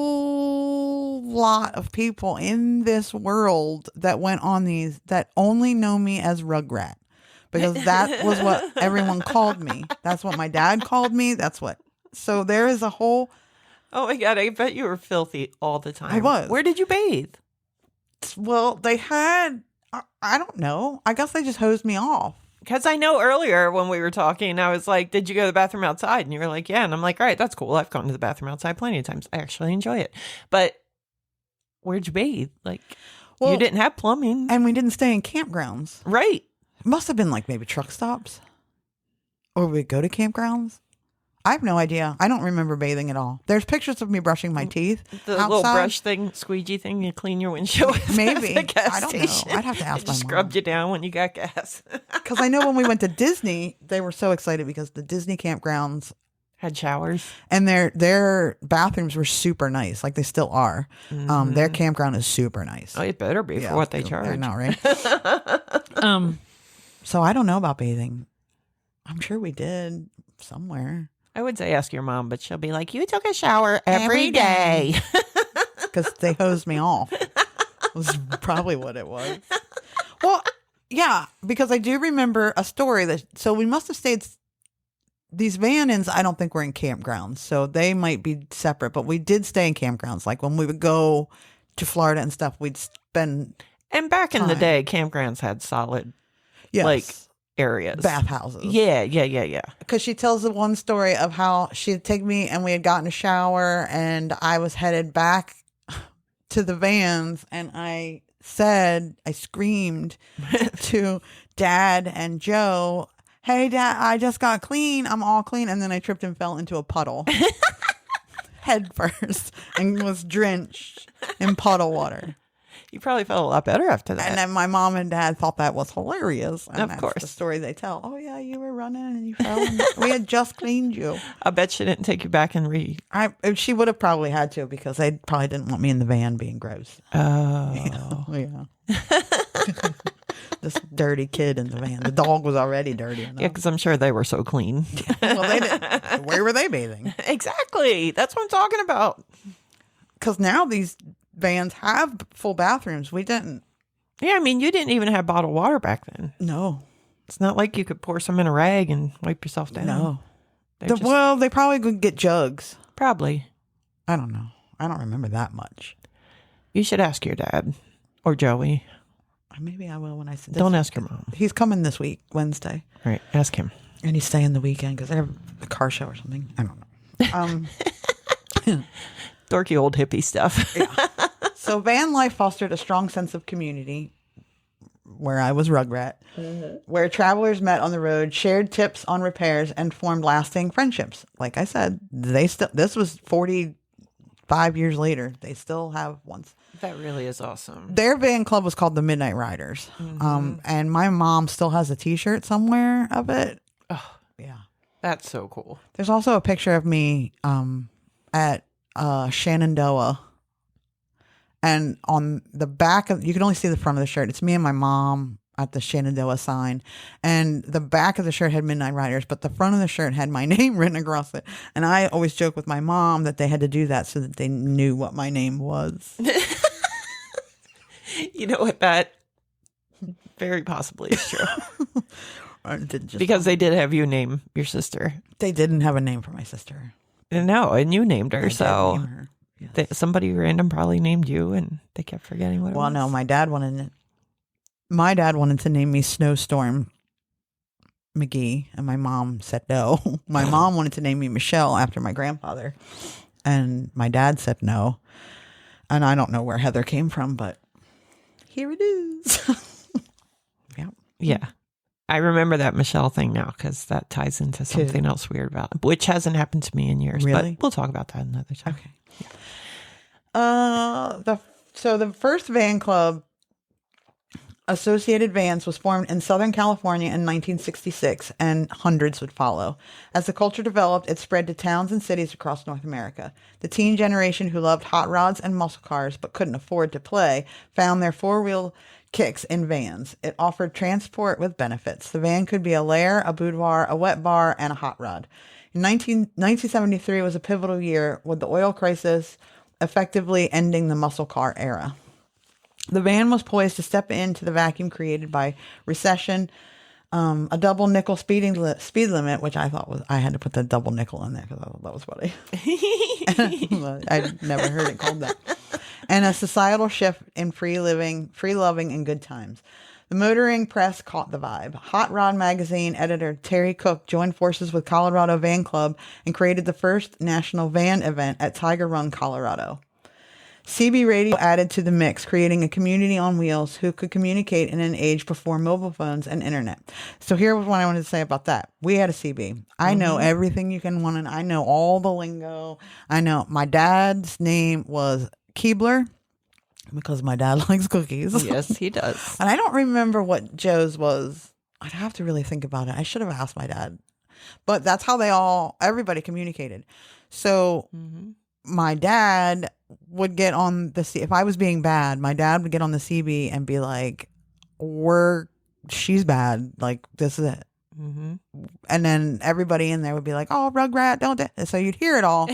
whole lot of people in this world that went on these that only know me as Rugrat because that was what everyone called me. That's what my dad called me. So there is a whole, Oh my God, I bet you were filthy all the time. I was. Where did you bathe? well, they had, I don't know. I guess they just hosed me off. Because I know earlier when we were talking, I was like, did you go to the bathroom outside? And you were like, yeah. And I'm like, all right, that's cool. I've gone to the bathroom outside plenty of times. I actually enjoy it. But where'd you bathe? Like, Well, you didn't have plumbing. And we didn't stay in campgrounds. Right. It must have been like maybe truck stops. Or we'd go to campgrounds. I have no idea. I don't remember bathing at all. There's pictures of me brushing my teeth. The little outside. brush thing, squeegee thing you clean your windshield with. Maybe. at the gas I don't know. station. I'd have to ask It my just mom. scrubbed you down when you got gas. Because I know when we went to Disney, they were so excited because the Disney campgrounds Had showers. and their bathrooms were super nice. Like they still are. Their campground is super nice. Oh, it better be Yeah, for what they I charge. know, right? So I don't know about bathing. I'm sure we did somewhere. I would say ask your mom, but she'll be like, you took a shower every Every day. Because they hosed me off. Was probably what it was. Well, Yeah, because I do remember a story so we must have stayed. These Vanans, I don't think were in campgrounds, so they might be separate. But we did stay in campgrounds. Like when we would go to Florida and stuff, we'd spend. And back in the time. day, campgrounds had solid Yes. like areas, bathhouses. Yeah. Because she tells the one story of how she'd take me and we had gotten a shower and I was headed back to the vans and I screamed to Dad and Joe, "Hey, Dad, I just got clean. I'm all clean." And then I tripped and fell into a puddle head first and was drenched in puddle water. You probably felt a lot better after that. And then my mom and dad thought that was hilarious. And Of that's course. the story they tell. "Oh, yeah, you were running and you fell. And we had just cleaned you." I bet she didn't take you back and She would have probably had to because they probably didn't want me in the van being gross. Oh. Yeah. This dirty kid in the van. The dog was already dirty enough. Yeah, because I'm sure they were so clean. Well, they didn't. Where were they bathing? Exactly. That's what I'm talking about. Because now these vans have full bathrooms. We didn't. Yeah, I mean, you didn't even have bottled water back then. No. It's not like you could pour some in a rag and wipe yourself down. No. They're Well, they probably could get jugs. Probably. I don't know. I don't remember that much. You should ask your dad or Joey. Maybe I will when I see. Don't ask your mom. He's coming this week, Wednesday. All right, ask him. And he's staying the weekend because they have a car show or something. I don't know. Dorky old hippie stuff. So van life fostered a strong sense of community where I was Rugrat, where travelers met on the road, shared tips on repairs, and formed lasting friendships. Like I said, this was 45 years later. They still have ones. That really is awesome. Their van club was called the Midnight Riders. And my mom still has a t-shirt somewhere of it. Oh, Yeah. that's so cool. There's also a picture of me at Shenandoah. And on the back of, you can only see the front of the shirt. It's me and my mom at the Shenandoah sign. And the back of the shirt had Midnight Riders, but the front of the shirt had my name written across it. And I always joke with my mom that they had to do that so that they knew what my name was. You know what? That very possibly is true. Because they did have you name your sister. They didn't have a name for my sister. No, and you named her. I did So name her. Yes. somebody random probably named you, and they kept forgetting what it was. Well, no, my dad wanted to name me Snowstorm McGee, and my mom said no. My mom wanted to name me Michelle after my grandfather, and my dad said no. And I don't know where Heather came from, but here it is. Yeah. Yeah. I remember that Michelle thing now because that ties into something else weird about it, which hasn't happened to me in years. Really? But we'll talk about that another time. Okay. The first van club, Associated Vans, was formed in Southern California in 1966, and hundreds would follow. As the culture developed, it spread to towns and cities across North America. The teen generation who loved hot rods and muscle cars but couldn't afford to play found their four-wheel kicks in vans. It offered transport with benefits. The van could be a lair, a boudoir, a wet bar, and a hot rod. 1973 was a pivotal year with the oil crisis effectively ending the muscle car era. The van was poised to step into the vacuum created by recession, a double nickel speed limit, which I thought I had to put the double nickel in there because I thought that was funny. I'd never heard it called that. And a societal shift in free loving, and good times. The motoring press caught the vibe. Hot Rod magazine editor Terry Cook joined forces with Colorado Van Club and created the first national van event at Tiger Run, Colorado. CB radio added to the mix, creating a community on wheels who could communicate in an age before mobile phones and internet. So here was what I wanted to say about that. We had a CB. I know everything you can want, and I know all the lingo. I know my dad's name was Keebler because my dad likes cookies. Yes, he does. And I don't remember what Joe's was. I'd have to really think about it. I should have asked my dad. But that's how everybody communicated. So my dad would get on if I was being bad, my dad would get on the CB and be like, she's bad. Like, this is it. Mm-hmm. And then everybody in there would be like, "Oh, Rugrat, don't." So you'd hear it all.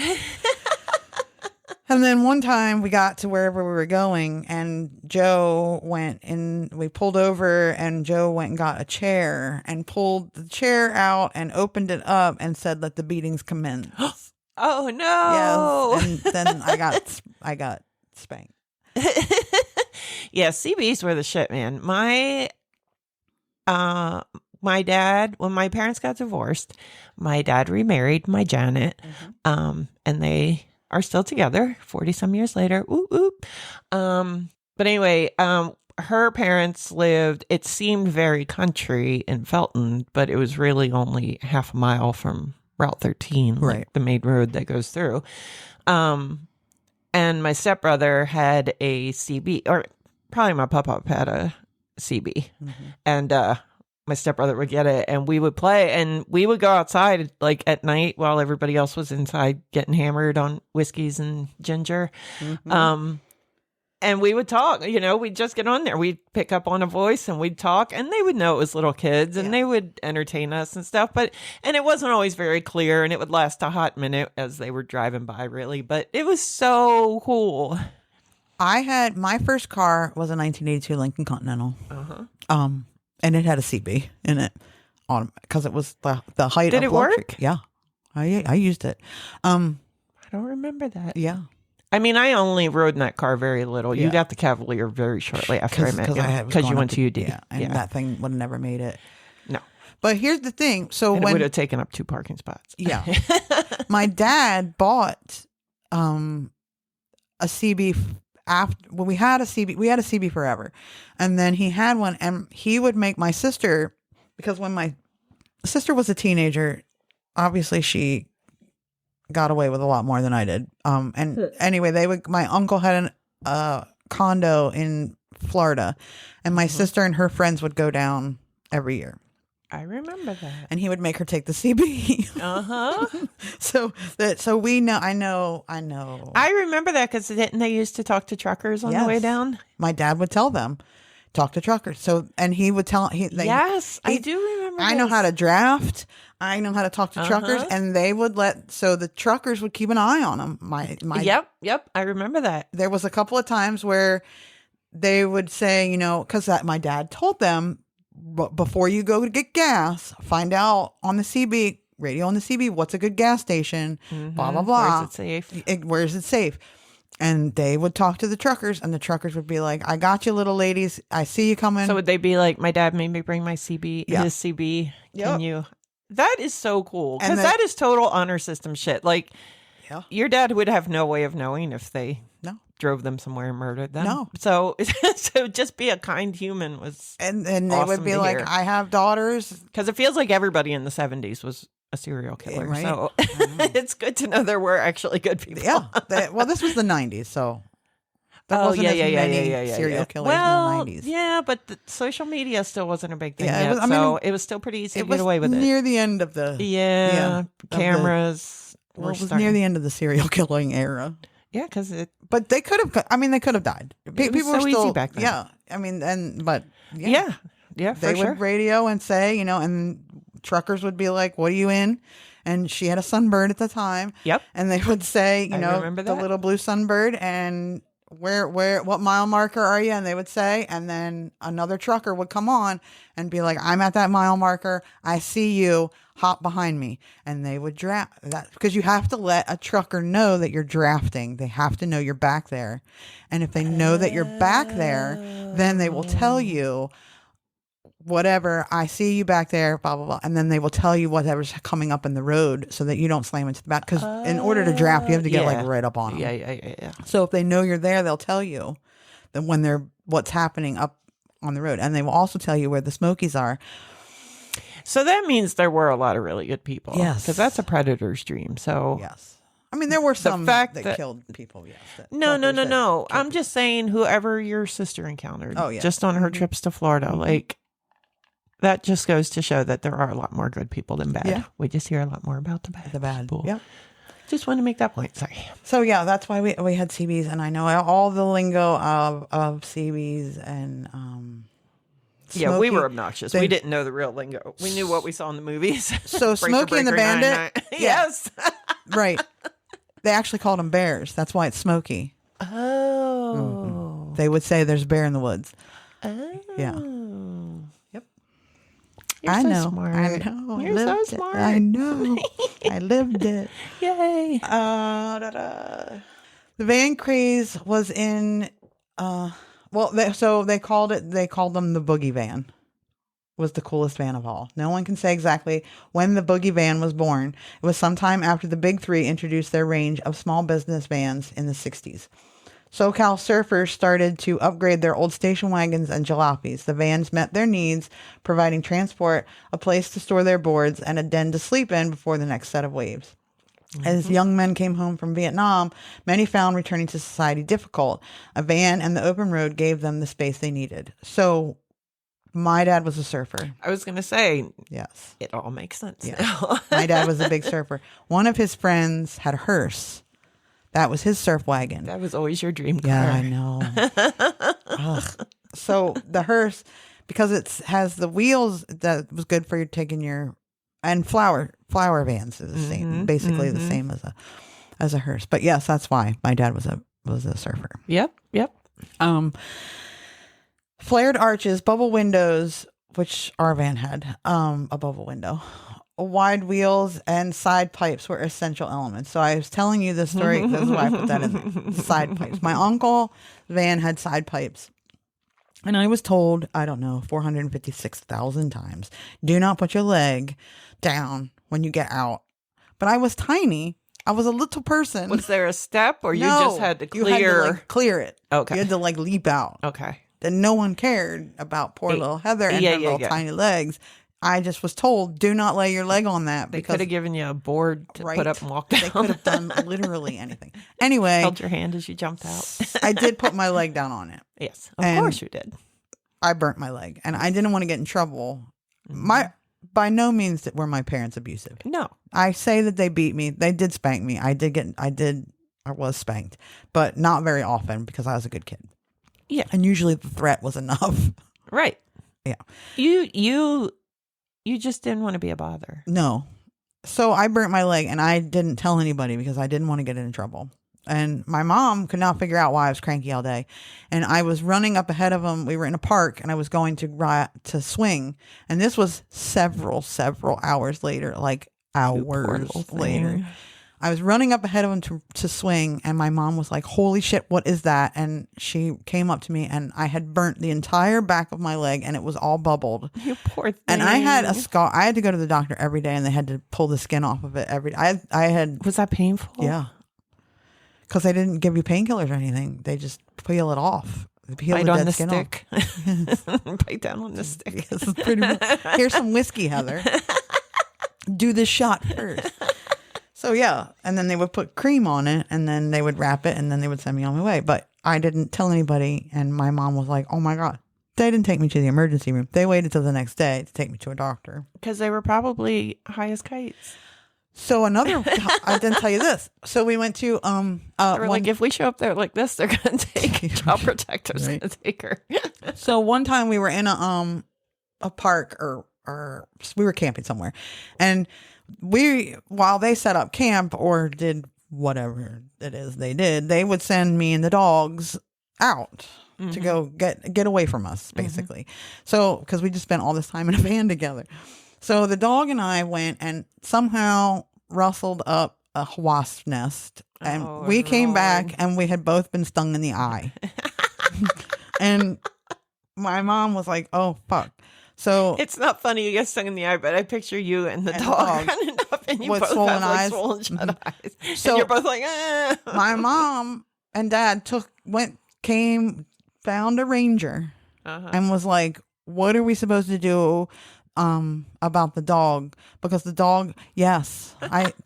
And then one time we got to wherever we were going, and Joe went and we pulled over, and Joe went and got a chair and pulled the chair out and opened it up and said, "Let the beatings commence." Oh no! Yes, and then I got spanked. Yeah, CBs were the shit, man. My dad, when my parents got divorced, my dad remarried my Janet, and they are still together 40 some years later. Whoop, whoop. But anyway, her parents lived, it seemed very country in Felton, but it was really only half a mile from Route 13, Right. like the main road that goes through. And my stepbrother had a CB, or probably my papa had a CB. And my stepbrother would get it, and we would play, and we would go outside like at night while everybody else was inside getting hammered on whiskeys and ginger. And we would talk, you know, we'd just get on there. We'd pick up on a voice and we'd talk, and they would know it was little kids, and they would entertain us and stuff. And it wasn't always very clear, and it would last a hot minute as they were driving by, really. But it was so cool. I had my first car was a 1982 Lincoln Continental. And it had a CB in it on because it was the height Did of it work? electric. Yeah. I used it. I don't remember that. Yeah. I mean, I only rode in that car very little. You Yeah. got the Cavalier very shortly after I met you. was Because you going went up to UD. Yeah. And that thing would have never made it. No. But here's the thing. So And it when would have taken up 2 parking spots. yeah, my dad bought a CB after when we had a CB forever, and then he had one, and he would make my sister, because when my sister was a teenager, obviously she got away with a lot more than I did. And anyway, my uncle had a condo in Florida, and my sister and her friends would go down every year. I remember that. And he would make her take the CB. So we know. I know. I remember that because didn't they used to talk to truckers on the way Yes. down? My dad would tell them, talk to truckers. So, and he would tell. I do remember. I know how to draft. I know how to talk to truckers, and they would so the truckers would keep an eye on them. My Yep. I remember that. There was a couple of times where they would say, you know, because my dad told them, before you go to get gas, find out on the CB, radio on the CB, what's a good gas station, blah, blah, blah. Where's it safe? Where's it safe? And they would talk to the truckers, and the truckers would be like, I got you, little ladies. I see you coming. So would they be like, my dad made me bring my CB, Yeah. his CB. Yep. Can you? That is so cool. And Because that is total honor system shit. Like, Yeah. your dad would have no way of knowing if they No. drove them somewhere and murdered them. No. So just be a kind human was, And they awesome would be to like, hear. I have daughters. because it feels like everybody in the 70s was a serial killer. Right. So it's good to know there were actually good people. Yeah. Well, this was the 90s, so there wasn't as many serial killers well, in the 90s. yeah, but the social media still wasn't a big thing Yeah, it yet, was- I mean, so it was still pretty easy It to was get away with it. near the end of the Yeah, of the- cameras. Well, were it was starting- near the end of the serial killing era. Yeah, because it. But they could have. I mean, they could have died. was People so were easy still back then. Yeah, I mean, but Yeah, for they sure. would radio and say, you know, and truckers would be like, "What are you in?" And she had a Sunbird at the time. Yep. And they would say, you I know, remember the that. little blue Sunbird, and what mile marker are you? And they would say, and then another trucker would come on and be like, I'm at that mile marker. I see you. Hop behind me. And they would draft that, because you have to let a trucker know that you're drafting. They have to know you're back there. And if they know that you're back there, then they will tell you whatever, I see you back there, blah, blah, blah. And then they will tell you whatever's coming up in the road so that you don't slam into the back. Because in order to draft, you have to get like right up on them. Yeah. So if they know you're there, they'll tell you that when what's happening up on the road. And they will also tell you where the Smokies are. So that means there were a lot of really good people. Yes. Because that's a predator's dream. So Yes. I mean, there were some fact that that- killed people, yes. No. I'm just saying whoever your sister encountered Oh, yeah. just on her trips to Florida, like that just goes to show that there are a lot more good people than bad. Yeah. We just hear a lot more about the bad. The bad. people. Yep. Just want to make that point. Sorry. So yeah, that's why we had CBs, and I know all the lingo of CBs and Yeah, we Smokey. were obnoxious. They- We didn't know the real lingo. We knew what we saw in the movies. So Breaker, Smokey and the Breaker, Bandit? 9-9. Yeah. Yes. Right. They actually called them bears. That's why it's smoky. Oh. They would say there's a bear in the woods. Oh. Yeah. Yep. I so know. Smart. I know. You're so smart. I know. I lived it. Yay. The van craze was in. They called them the boogie van. Was the coolest van of all. No one can say exactly when the boogie van was born. It was sometime after the Big Three introduced their range of small business vans in the 60s. SoCal surfers started to upgrade their old station wagons and jalopies. The vans met their needs, providing transport, a place to store their boards, and a den to sleep in before the next set of waves. As young men came home from Vietnam, many found returning to society difficult. A van and the open road gave them the space they needed. So my dad was a surfer. I was going to say, Yes. it all makes sense Yeah. now. My dad was a big surfer. One of his friends had a hearse. That was his surf wagon. That was always your dream car. Yeah, I know. Ugh. So the hearse, because it has the wheels, that was good for taking your, and flower vans is the same, basically the same as a hearse. But yes, that's why my dad was a surfer. Yep. Flared arches, bubble windows, which our van had, a bubble window, wide wheels, and side pipes were essential elements. So I was telling you this story. That's why I put that in there. Side pipes. My uncle's van had side pipes. And I was told, I don't know, 456,000 times, do not put your leg down when you get out. But I was tiny. I was a little person. Was there a step or you No, just had to clear? You had to, clear it. Okay. You had to leap out. Okay. And no one cared about poor little Heather and her little tiny legs. I just was told, do not lay your leg on that. They could have given you a board to put up and walk down. They could have done literally anything. Anyway. Held your hand as you jumped out. I did put my leg down on it. Yes, of course you did. I burnt my leg. And I didn't want to get in trouble. By no means were my parents abusive. No. I say that they beat me. They did spank me. I was spanked. But not very often because I was a good kid. Yeah. And usually the threat was enough. Right. Yeah. You just didn't want to be a bother. No. So I burnt my leg and I didn't tell anybody because I didn't want to get in trouble. And my mom could not figure out why I was cranky all day. And I was running up ahead of them. We were in a park and I was going to swing. And this was several hours later, like hours later. I was running up ahead of him to swing, and my mom was like, holy shit, what is that? And she came up to me, and I had burnt the entire back of my leg, and it was all bubbled. You poor thing. And I had a scar. I had to go to the doctor every day, and they had to pull the skin off of it every day. I had... Was that painful? Yeah. Because they didn't give you painkillers or anything. They just peel it off. Bite on the stick. Bite down on the stick. This is pretty much... Here's some whiskey, Heather. Do this shot first. So yeah, and then they would put cream on it, and then they would wrap it, and then they would send me on my way. But I didn't tell anybody, and my mom was like, oh my God. They didn't take me to the emergency room. They waited till the next day to take me to a doctor. Because they were probably high as kites. So I didn't tell you this. So we went to... they were like, if we show up there like this, they're going to take child protectors going to take her. So one time we were in a park or we were camping somewhere, and while they set up camp or did whatever it is they did, they would send me and the dogs out to go get away from us, basically. So because we just spent all this time in a van together. So the dog and I went and somehow rustled up a wasp nest, and we came back and we had both been stung in the eye. And my mom was like, oh fuck. So it's not funny you get stung in the eye, but I picture you and the dog running up, and you with both swollen have like eyes. swollen shut eyes. So and you're both like, ah. My mom and dad found a ranger and was like, what are we supposed to do about the dog? Because the dog, yes.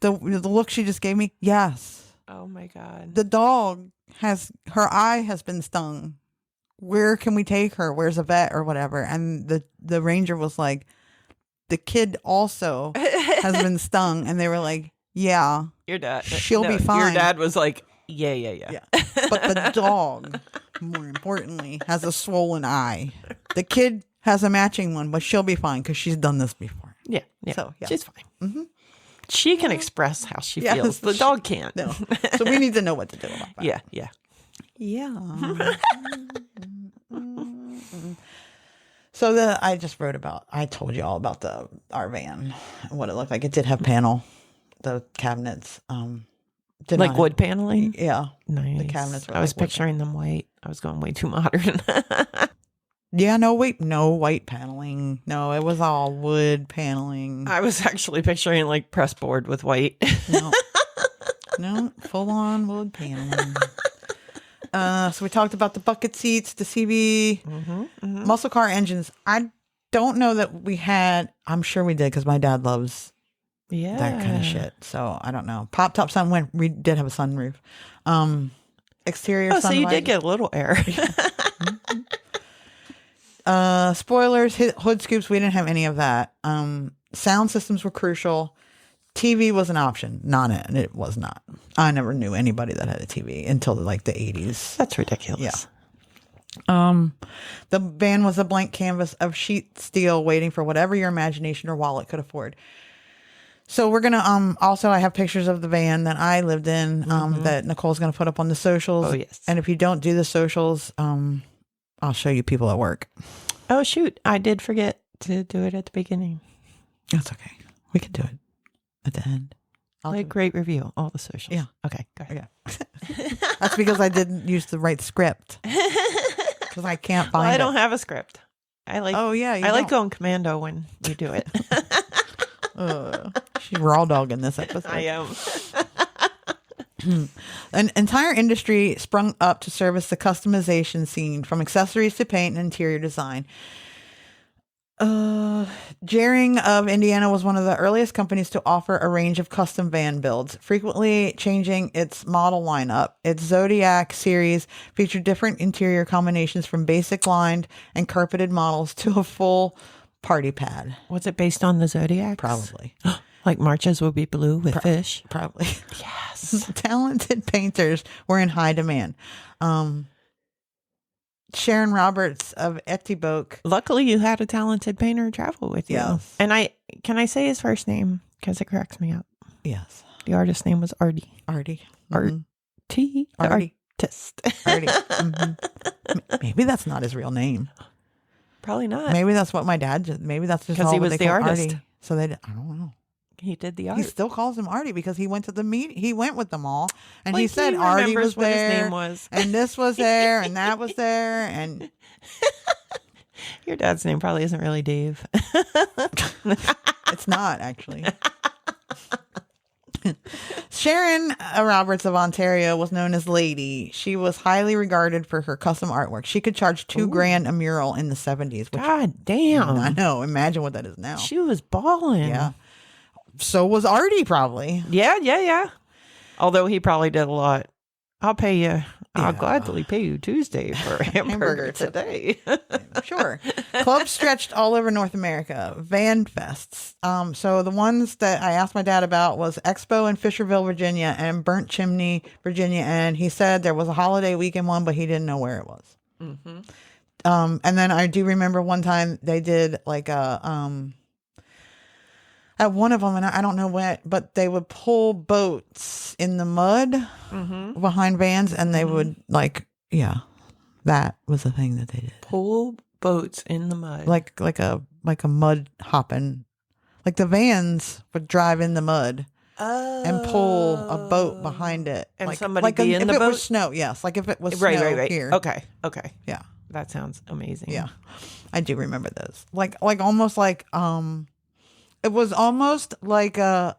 The look she just gave me, yes. Oh my God. The dog her eye has been stung. Where can we take her? Where's a vet or whatever? And the ranger was like, the kid also has been stung. And they were like, yeah, your dad, she'll be fine. Your dad was like, yeah. But the dog, more importantly, has a swollen eye. The kid has a matching one, but she'll be fine because she's done this before. Yeah. So, yeah. She's fine. Mm-hmm. She can express how she Yes. feels. The dog can't. No. So we need to know what to do about that. Yeah, yeah. Yeah. So I just wrote about, I told you all about our van and what it looked like. It did have the cabinets. Did Like not wood paneling? Yeah. Nice. The cabinets were I was like wood picturing them white. I was going way too modern. Yeah, no white paneling. No, it was all wood paneling. I was actually picturing like pressboard with white. No, no, full on wood paneling. So we talked about the bucket seats, the CB, muscle car engines. I don't know that we had. I'm sure we did because my dad loves that kind of shit. So I don't know. Pop top sun we did have a sunroof. Exterior. Oh, sun so you visor. did get a little air. Spoilers, hood scoops. We didn't have any of that. Sound systems were crucial. TV was an option. It was not. I never knew anybody that had a TV until like the 80s. That's ridiculous. Yeah. The van was a blank canvas of sheet steel waiting for whatever your imagination or wallet could afford. So we're going to, also I have pictures of the van that I lived in, that Nicole's going to put up on the socials. Oh, yes. And if you don't do the socials, I'll show you people at work. Oh, shoot. I did forget to do it at the beginning. That's okay. We can do it at the end. Like great review, all the socials. Yeah. Okay, go ahead. Yeah. That's because I didn't use the right script. Because I can't find I it. don't have a script. I like. Oh, yeah. I like going commando when you do it. She's raw dog in this episode. I am. An entire industry sprung up to service the customization scene, from accessories to paint and interior design. Jering of Indiana was one of the earliest companies to offer a range of custom van builds, frequently changing its model lineup. Its Zodiac series featured different interior combinations, from basic lined and carpeted models to a full party pad. Was it based on the Zodiac? Probably. Like Marches Will Be Blue with fish? Probably. Yes. Talented painters were in high demand. Sharon Roberts of Etiboke. Luckily, you had a talented painter travel with you. Yes. And can I say his first name? Because it cracks me up. Yes. The artist's name was Artie. Artie. Artie. The Artie. artist. Artie. Maybe that's not his real name. Probably not. Maybe that's what my dad did. Maybe that's just because he what was they the call artist. Artie. So I don't know. He did the art. He still calls him Artie because he went to the meet. He went with them all, and Like, he said he Artie remembers was what his there, name was. and this was there, and that was there, and Your dad's name probably isn't really Dave. it's not actually. Sharon Roberts of Ontario was known as Lady. She was highly regarded for her custom artwork. She could charge $2,000 a mural in the 70s. Which, God damn. I know. Imagine what that is now. She was balling. Yeah. So was Artie probably. Yeah. Although he probably did a lot. I'll pay you. I'll Yeah. gladly pay you Tuesday for a hamburger today. Sure. Clubs stretched all over North America. Van fests. So the ones that I asked my dad about was Expo in Fisherville, Virginia, and Burnt Chimney, Virginia. And he said there was a holiday weekend one, but he didn't know where it was. Mm-hmm. And then I do remember one time they did like at one of them, and I don't know what, but they would pull boats in the mud behind vans, and they would that was the thing that they did. Pull boats in the mud. Like a mud hopping, like the vans would drive in the mud and pull a boat behind it, And like, somebody be in if the it boat? was snow. Yes, like if it was right, snow right. here. Okay. Yeah, That sounds amazing. yeah, I do remember those. Like almost like it was almost like what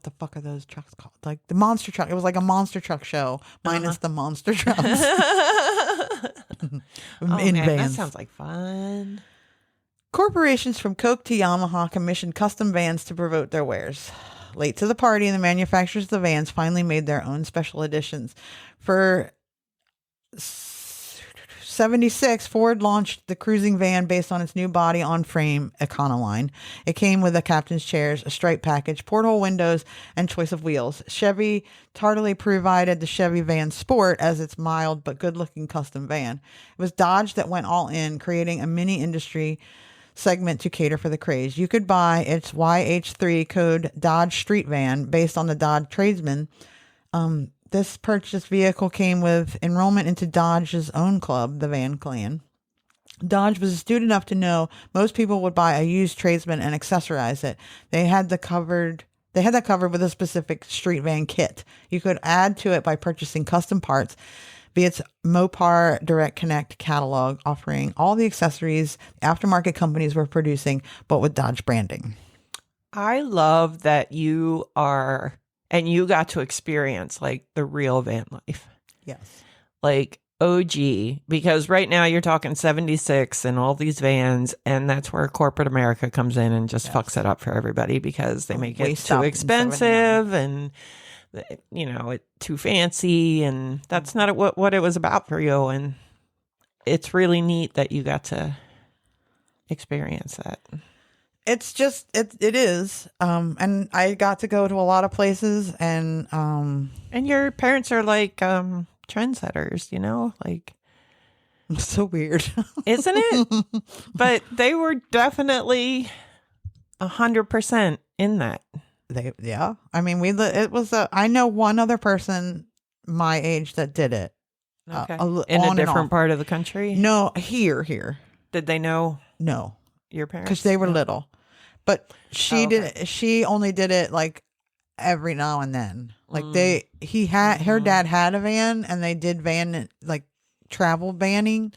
the fuck are those trucks called? Like the monster truck. It was like a monster truck show minus the monster trucks. Man, that vans. sounds like fun. Corporations from Coke to Yamaha commissioned custom vans to promote their wares. Late to the party, the manufacturers of the vans finally made their own special editions. For 76, Ford launched the cruising van based on its new body-on-frame Econoline. It came with a captain's chairs, a striped package, porthole windows, and choice of wheels. Chevy tardily provided the Chevy Van Sport as its mild but good-looking custom van. It was Dodge that went all in, creating a mini industry segment to cater for the craze. You could buy its YH3 code Dodge Street Van based on the Dodge Tradesman. This purchased vehicle came with enrollment into Dodge's own club, the Van Clan. Dodge was astute enough to know most people would buy a used Tradesman and accessorize it. They had that covered with a specific street van kit. You could add to it by purchasing custom parts via its Mopar Direct Connect catalog, offering all the accessories aftermarket companies were producing, but with Dodge branding. I love that you got to experience like the real van life. Yes. Like OG, because right now you're talking 76 and all these vans, and that's where corporate America comes in and just fucks it up for everybody because they make it too expensive and it's too fancy, and that's not what it was about for you. And it's really neat that you got to experience that. It's just it is, and I got to go to a lot of places, and your parents are like trendsetters, like it's so weird, isn't it? But they were definitely 100% in that. I mean, I know one other person my age that did it. Okay. In a different part of the country? No, here. Did they know? No. Your parents? Because they were little. But she did. She only did it like every now and then. Like her dad had a van, and they did van like travel vanning,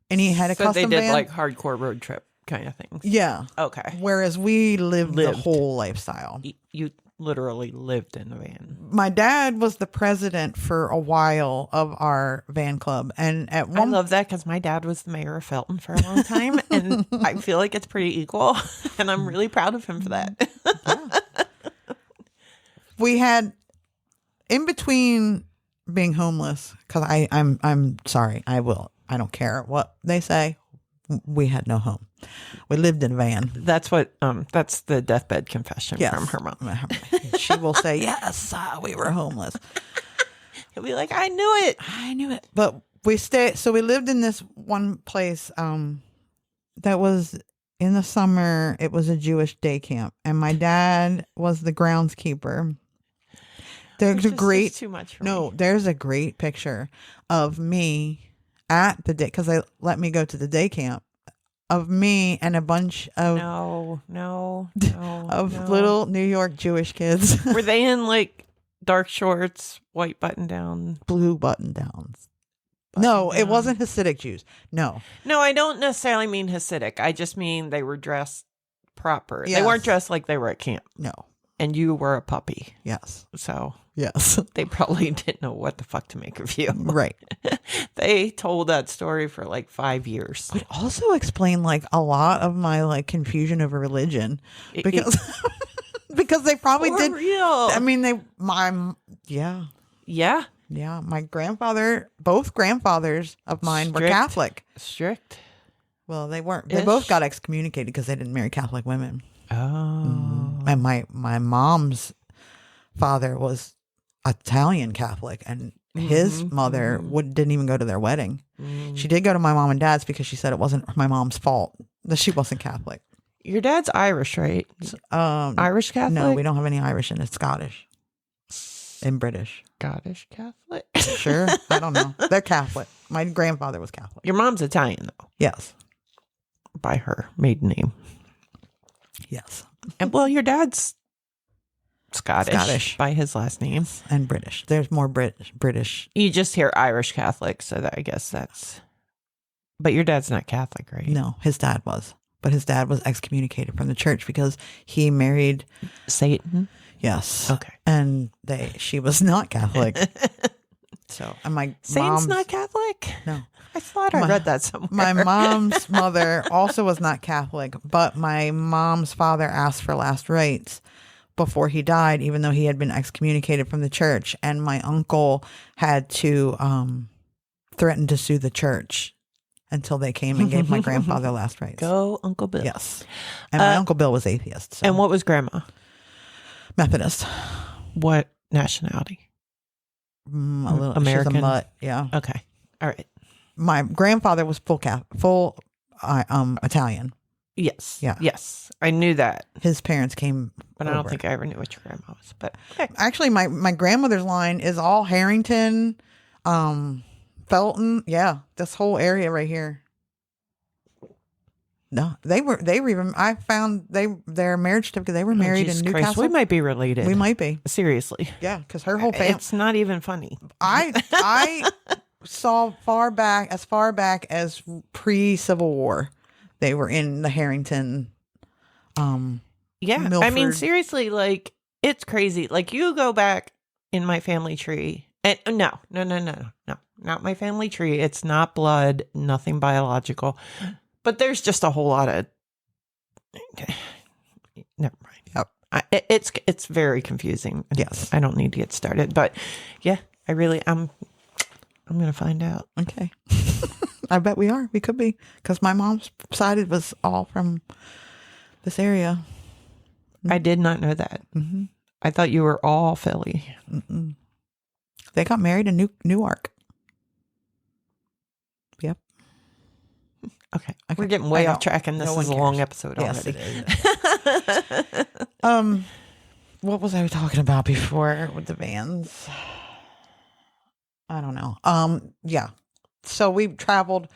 and he had a custom van. So they did like hardcore road trip kind of things. Yeah. Okay. Whereas we lived the whole lifestyle. You literally lived in a van. My dad was the president for a while of our van club, and I love that because my dad was the mayor of Felton for a long time, and I feel like it's pretty equal, and I'm really proud of him for that. Yeah. We had, in between being homeless, because I'm sorry, I don't care what they say. We had no home. We lived in a van. That's that's the deathbed confession from her mom. She will say, yes, we were homeless. He'll be like, I knew it. But we lived in this one place that was, in the summer, it was a Jewish day camp. And my dad was the groundskeeper. There's too much for me. There's a great picture of me at the day, because they let me go to the day camp, of me and a bunch of little New York Jewish kids. Were they in like dark shorts, white button down, blue button downs? No, it wasn't Hasidic Jews. No, I don't necessarily mean Hasidic. I just mean they were dressed proper. Yes. They weren't dressed like they were at camp. No. And you were a puppy. Yes. So yes, they probably didn't know what the fuck to make of you. Right. They told that story for like 5 years. It also explained like a lot of my like confusion over religion, because because they probably did. Real. I mean, Yeah. My grandfather, both grandfathers of mine were Catholic. Strict. Well, they weren't. They both got excommunicated because they didn't marry Catholic women. Oh. And my mom's father was Italian Catholic, and his mother didn't even go to their wedding. She did go to my mom and dad's because she said it wasn't my mom's fault that she wasn't Catholic. Your dad's Irish, right? Irish Catholic? No, we don't have any Irish in it. Scottish and British. Scottish Catholic? Sure. I don't know. They're Catholic. My grandfather was Catholic. Your mom's Italian, though. Yes. By her maiden name. Yes. And well, your dad's Scottish by his last name. And British. There's more British. You just hear Irish Catholic, so that I guess that's... But your dad's not Catholic, right? No, his dad was. But his dad was excommunicated from the church because he married... Satan? Yes. Okay. And she was not Catholic. So, and my Satan's not Catholic? No. I thought I read that somewhere. My mom's mother also was not Catholic, but my mom's father asked for last rites before he died, even though he had been excommunicated from the church. And my uncle had to threaten to sue the church until they came and gave my grandfather last rites. Go Uncle Bill. Yes. And my Uncle Bill was atheist. So. And what was grandma? Methodist. What nationality? A little American. She's a mutt. Yeah. Okay. All right. My grandfather was full Italian, Yes. Yeah. Yes. I knew that, His parents came but I don't over. think I ever knew what your grandma was. But okay. Actually, my grandmother's line is all Harrington, Felton. Yeah, this whole area right here. No, they were even. I found their marriage certificate. They were married Jesus in Christ, Newcastle. we might be related. We might be. Seriously. Yeah, because her whole family. It's not even funny. I saw as far back as pre-Civil War, they were in the Harrington. Yeah. I mean, Milford. seriously, like, it's crazy. Like, you go back in my family tree. And no, not my family tree. It's not blood, nothing biological. But there's just a whole lot of. Never mind. Yep. It's very confusing. Yes. I don't need to get started, but yeah, I'm gonna find out. Okay. I bet we are. We could be, because my mom's side was all from this area. I did not know that. Mm-hmm. I thought you were all Philly. Mm-mm. They got married in Newark. Yep. Okay. We're getting way off track, and this is a long episode Yes, already. it is. What was I talking about before with the Vans? I don't know. Yeah. So we traveled.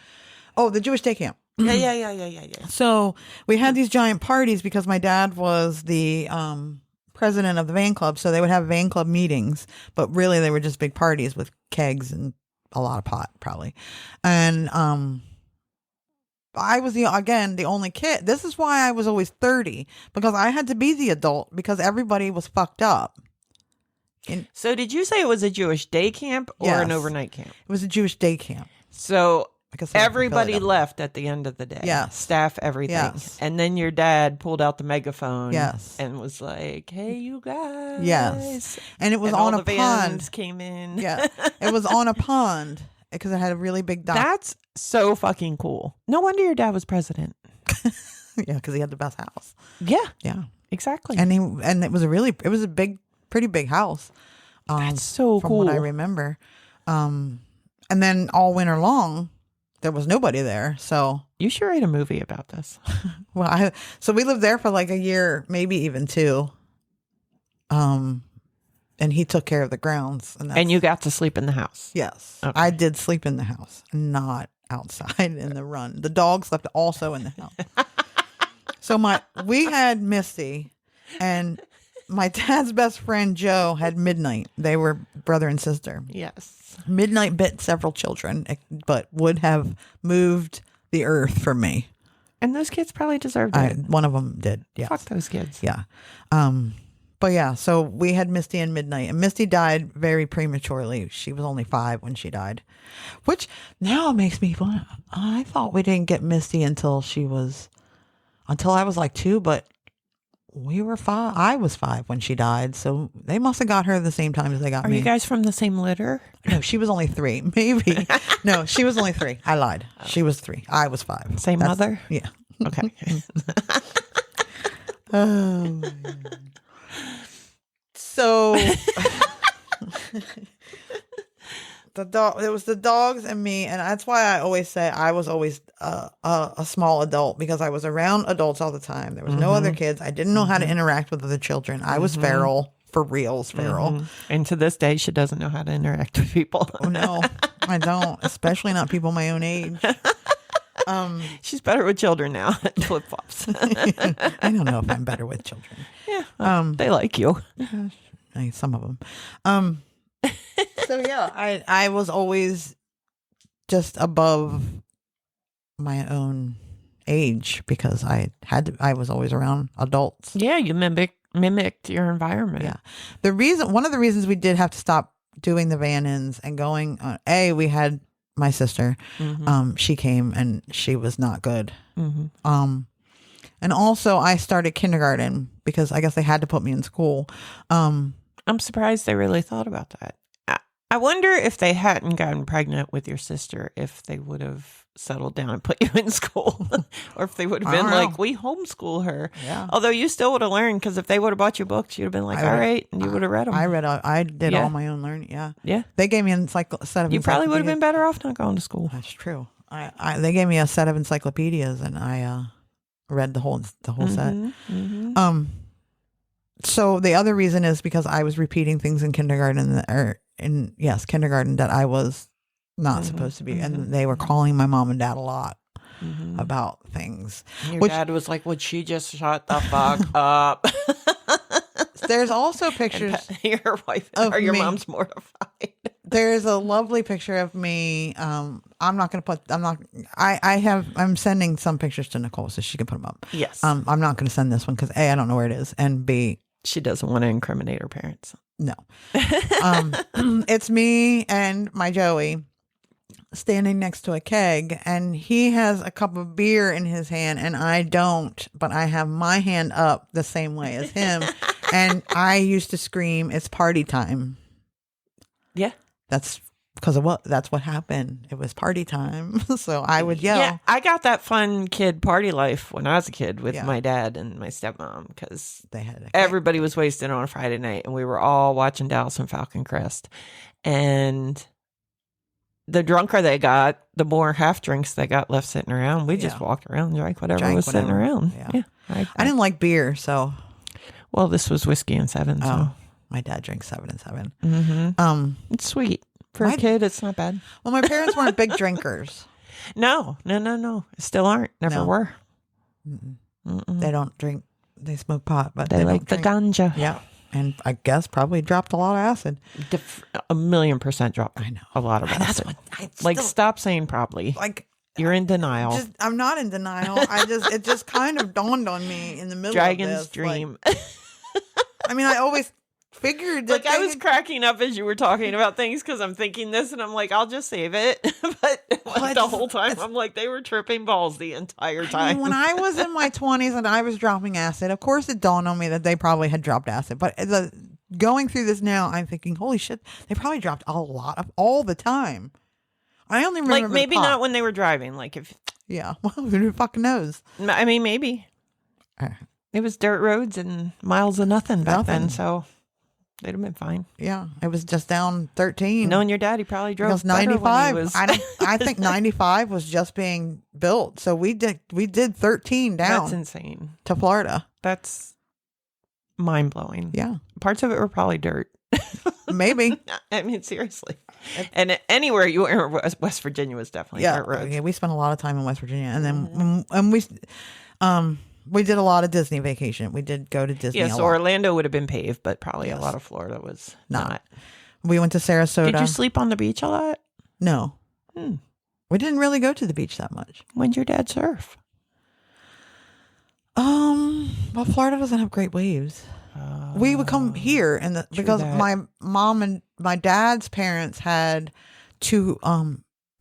Oh, the Jewish day camp. Yeah. So we had these giant parties because my dad was the president of the van club. So they would have van club meetings, but really they were just big parties with kegs and a lot of pot, probably. And I was the only kid. This is why I was always 30, because I had to be the adult because everybody was fucked up. So did you say it was a Jewish day camp or an Yes. overnight camp? It was a Jewish day camp. So Because I'm from everybody Philadelphia. left at the end of the day. Yes. Staff, everything. Yes. And then your dad pulled out the megaphone. Yes. And was like, hey, you guys. Yes. And it was And on all a the pond. Vans came in. Yeah. It was on a pond because it had a really big dock. That's so fucking cool. No wonder your dad was president. Yeah, because he had the best house. Yeah, Yeah. exactly. And it was a pretty big house. That's so from cool. what I remember. And then all winter long, there was nobody there. So, You should write a movie about this. so we lived there for like a year, maybe even 2. And he took care of the grounds. And you got to sleep in the house. Yes. Okay. I did sleep in the house, not outside in the run. The dog slept also in the house. So we had Misty, and my dad's best friend Joe had Midnight. They were brother and sister. Yes. Midnight bit several children, but would have moved the earth for me. And those kids probably deserved it. One of them did. Yeah. Fuck those kids. Yeah. But yeah, so we had Misty and Midnight, and Misty died very prematurely. She was only 5 when she died, which now makes me fun. I thought we didn't get Misty until I was like 2, but we were 5. I was 5 when she died, so they must have got her at the same time as they got Are me. you guys from the same litter? No, she was only 3, maybe. No, she was only 3. I lied. She was 3. I was 5. Same mother? Yeah. Okay. Oh, man. So it was the dogs and me, and that's why I always say I was always a small adult, because I was around adults all the time. There was no other kids. I didn't know how to interact with other children. I was feral, for reals, feral. And to this day, she doesn't know how to interact with people. Oh no, I don't, especially not people my own age. She's better with children now. Flip flops. I don't know if I'm better with children. Yeah. They like you. Some of them. So yeah, I was always just above my own age because I was always around adults. Yeah, you mimicked your environment. Yeah. One of the reasons we did have to stop doing the Vanans and going we had my sister. She came and she was not good. And also I started kindergarten because I guess they had to put me in school. I'm surprised they really thought about that. I wonder if they hadn't gotten pregnant with your sister, if they would have settled down and put you in school, or if they would have been like, we homeschool her. Yeah. Although you still would have learned, because if they would have bought you books, you'd have been like, all right, and you would have read them. I did Yeah. all my own learning. Yeah. Yeah. They gave me a set of You probably would have been encyclopedias. better off not going to school. That's true. They gave me a set of encyclopedias, and I read the whole set. Mm-hmm. So the other reason is because I was repeating things in kindergarten, kindergarten that I was not supposed to be, and they were calling my mom and dad a lot about things. Your dad was like, "Would she just shut the fuck up?" There's also pictures. Your wife of or your me. mom's mortified. There's a lovely picture of me. I'm sending some pictures to Nicole so she can put them up. Yes. I'm not going to send this one because A, I don't know where it is, and B, She doesn't want to incriminate her parents. no. It's me and my Joey standing next to a keg, and he has a cup of beer in his hand and I don't, but I have my hand up the same way as him. And I used to scream, "It's party time." Yeah. That's because of that's what happened. It was party time. So I would yell. Yeah, I got that fun kid party life when I was a kid with Yeah. my dad and my stepmom because They had everybody was wasted on a Friday night and we were all watching Dallas and Falcon Crest. And the drunker they got, the more half drinks they got left sitting around. We just Yeah. walked around and drank whatever was sitting around. Yeah. I didn't like beer, so Well, this was whiskey and 7, so my dad drinks 7 and 7. it's sweet. For My- a kid, it's not bad. Well, my parents weren't big drinkers. No. Still aren't. Never No. were. They don't drink. They smoke pot, but They they like the don't drink. ganja. Yeah, and I guess probably dropped a lot of acid. 1,000,000% drop. I know. A lot of That's acid. what I Like, still- stop saying probably. like. You're in denial. I'm not in denial. It just kind of dawned on me in the middle Dragon's of this. dream. I mean, I always figured that Like, I was cracking up as you were talking about things because I'm thinking this and I'm like, I'll just save it. But like, the whole time, I'm like, they were tripping balls the entire time. when I was in my 20s and I was dropping acid, of course it dawned on me that they probably had dropped acid. But going through this now, I'm thinking, holy shit, they probably dropped a lot of all the time. I only remember Like, maybe the pot. not when they were driving. Like, if, Yeah, well, who fucking knows? I mean, maybe. It was dirt roads and miles of nothing back then, so they'd have been fine. Yeah, it was just down 13. Knowing your dad, he probably drove Because better when he 95, was. I think 95 was just being built. So we did 13 down That's insane. to Florida. That's mind blowing. Yeah, Parts of it were probably dirt. maybe. I mean, seriously. And anywhere you were, West Virginia was definitely Yeah, dirt roads. we spent a lot of time in West Virginia, and then we did a lot of Disney vacation. We did go to Disney. Yeah, a so lot. Orlando would have been paved, but probably a Yes. lot of Florida was No. not. We went to Sarasota. Did you sleep on the beach a lot? No, we didn't really go to the beach that much. When'd your dad surf? Well, Florida doesn't have great waves. We would come here, because that. my mom and my dad's parents had 2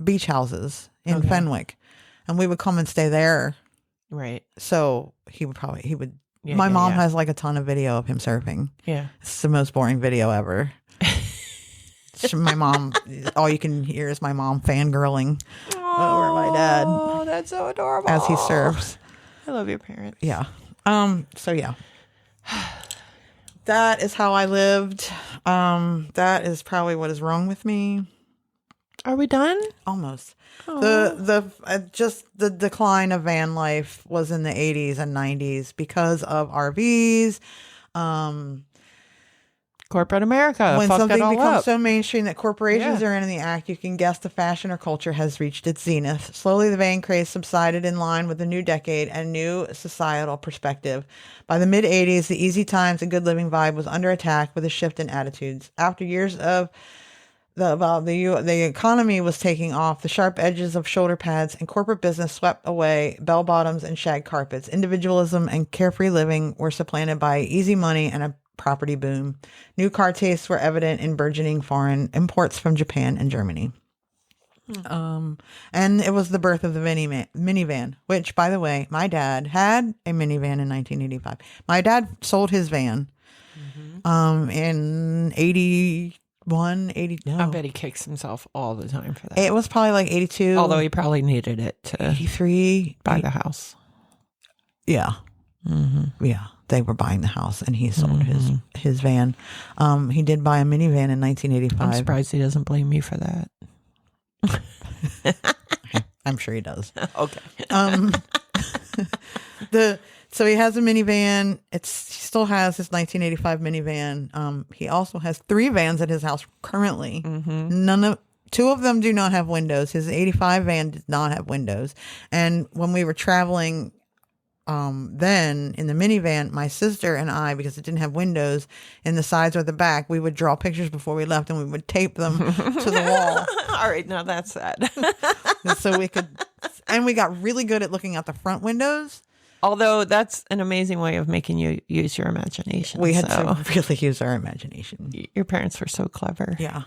beach houses in Fenwick, and we would come and stay there. Right. So he would. Yeah, My yeah, mom yeah. has like a ton of video of him surfing. Yeah. It's the most boring video ever. My mom, all you can hear is my mom fangirling over my dad Oh, that's so adorable. as he surfs. I love your parents. Yeah. So yeah. That is how I lived. That is probably what is wrong with me. Are we done? Almost. Just the decline of van life was in the 80s and 90s because of RVs. Corporate America. When fucked it something all becomes up. so mainstream that corporations Yeah. are in the act, you can guess the fashion or culture has reached its zenith. Slowly, the van craze subsided in line with the new decade and new societal perspective. By the mid-'80s, the easy times and good living vibe was under attack with a shift in attitudes. After years of the economy was taking off, the sharp edges of shoulder pads and corporate business swept away bell bottoms and shag carpets. Individualism and carefree living were supplanted by easy money and a property boom. New car tastes were evident in burgeoning foreign imports from Japan and Germany. And it was the birth of the minivan, which, by the way, my dad had a minivan in 1985. My dad sold his van in 81, 80. No, I bet he kicks himself all the time for that. it was probably like 82. Although he probably needed it to 83. buy the house. Yeah. Yeah. They were buying the house and he sold his van. He did buy a minivan in 1985. I'm surprised he doesn't blame me for that. I'm sure he does. Okay. So he has a minivan. He still has his 1985 minivan. He also has 3 vans at his house currently. Mm-hmm. Two of them do not have windows. His 85 van did not have windows. And when we were traveling, then in the minivan, my sister and I, because it didn't have windows in the sides or the back, we would draw pictures before we left and we would tape them to the wall. All right, now that's sad. So we got really good at looking out the front windows. Although that's an amazing way of making you use your imagination. We had to really use our imagination. Your parents were so clever. Yeah.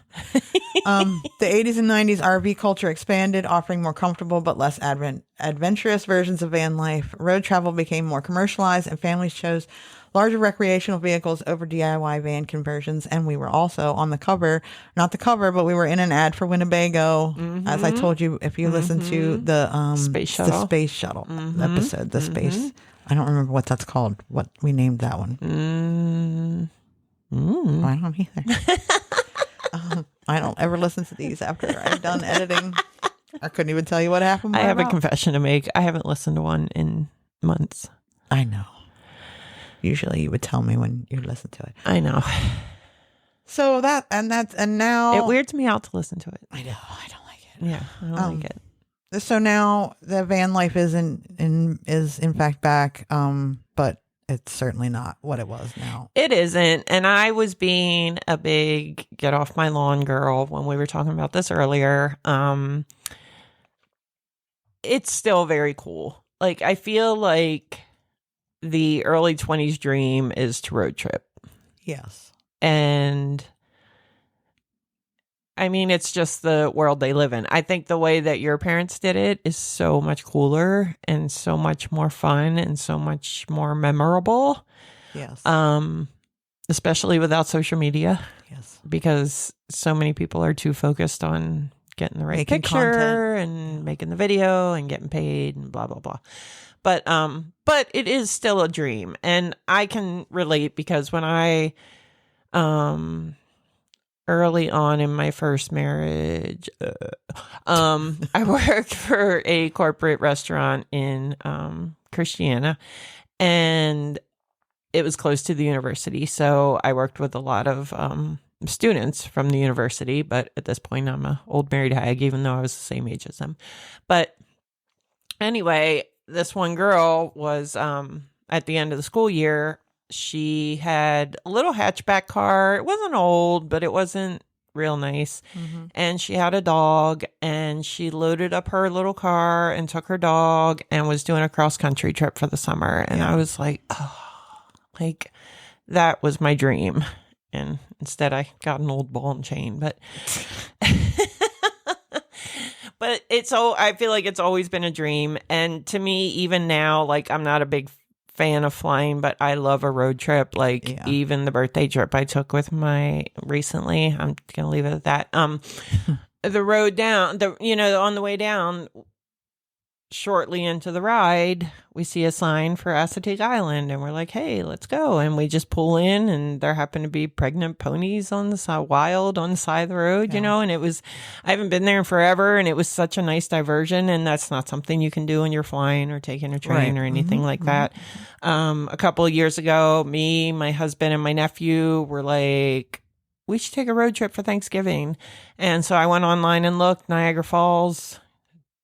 The 80s and 90s RV culture expanded, offering more comfortable but less adventurous versions of van life. Road travel became more commercialized, and families chose larger recreational vehicles over DIY van conversions. And we were also on the cover, not the cover, but we were in an ad for Winnebago. Mm-hmm. As I told you, if you listen to the Space Shuttle, episode, the space. I don't remember what that's called. What we named that one. I don't either. I don't ever listen to these after I've done editing. I couldn't even tell you what happened. I have a confession to make. I haven't listened to one in months. I know. Usually you would tell me when you listen to it. I know. So now it weirds me out to listen to it. I know. I don't like it. Yeah, I don't like it. So now the van life is in fact back, but it's certainly not what it was now. It isn't. And I was being a big get off my lawn girl when we were talking about this earlier. It's still very cool. Like, I feel like the early 20s dream is to road trip. Yes. And I mean, it's just the world they live in. I think the way that your parents did it is so much cooler and so much more fun and so much more memorable. Yes. Especially without social media. Yes. Because so many people are too focused on getting the right making picture content. And making the video and getting paid and blah, blah, blah. But it is still a dream. And I can relate because when I, early on in my first marriage, I worked for a corporate restaurant in, Christiana, and it was close to the university. So I worked with a lot of, students from the university, but at this point I'm an old married hag, even though I was the same age as them. But anyway, this one girl was at the end of the school year. She had a little hatchback car. It wasn't old, but it wasn't real nice. Mm-hmm. And she had a dog, and she loaded up her little car and took her dog and was doing a cross country trip for the summer. And I was like, oh, like that was my dream. And instead I got an old ball and chain, but but I feel like it's always been a dream. And to me, even now, like, I'm not a big fan of flying, but I love a road trip. Like, even the birthday trip I took with recently, I'm going to leave it at that. The road down, on the way down, shortly into the ride, we see a sign for Acetate Island, and we're like, hey, let's go. And we just pull in, and there happen to be pregnant ponies on the side, wild on the side of the road, and I haven't been there in forever, and it was such a nice diversion. And that's not something you can do when you're flying or taking a train or anything like that. A couple of years ago, me, my husband, and my nephew were like, we should take a road trip for Thanksgiving. And so I went online and looked, Niagara Falls,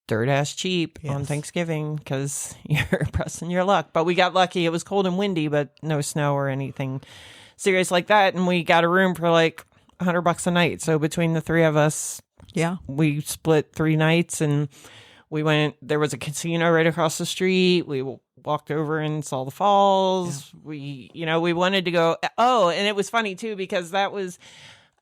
dirt ass cheap on Thanksgiving, because you're pressing your luck. But we got lucky. It was cold and windy, but no snow or anything serious like that. And we got a room for like $100 a night. So between the three of us, we split 3 nights, and we went. There was a casino right across the street. We walked over and saw the falls. We wanted to go. Oh, and it was funny too, because that was,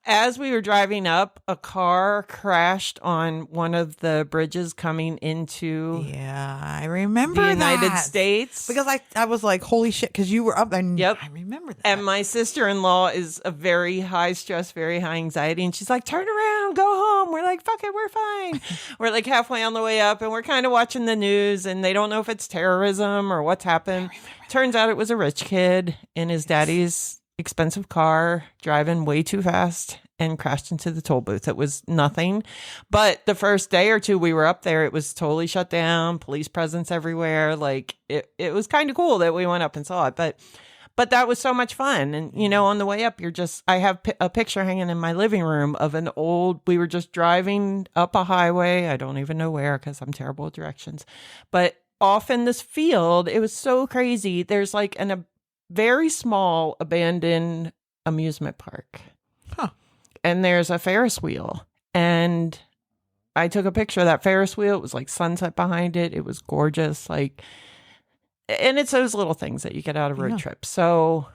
as we were driving up, a car crashed on one of the bridges coming into I remember the United States. Because I was like, holy shit, because you were up and I remember that. And my sister-in-law is a very high stress, very high anxiety, and she's like, turn around, go home. We're like, fuck it, we're fine. We're like halfway on the way up, and we're kind of watching the news, and they don't know if it's terrorism or what's happened. Turns out it was a rich kid in his daddy's expensive car driving way too fast, and crashed into the toll booth. It was nothing. But the first day or two we were up there, it was totally shut down, police presence everywhere. Like it was kind of cool that we went up and saw it. But that was so much fun. And, you know, on the way up, I have a picture hanging in my living room of we were just driving up a highway. I don't even know where because I'm terrible at directions. But off in this field, it was so crazy. There's like a very small abandoned amusement park. Huh. And there's a Ferris wheel. And I took a picture of that Ferris wheel. It was like sunset behind it. It was gorgeous. And it's those little things that you get out of road trips. So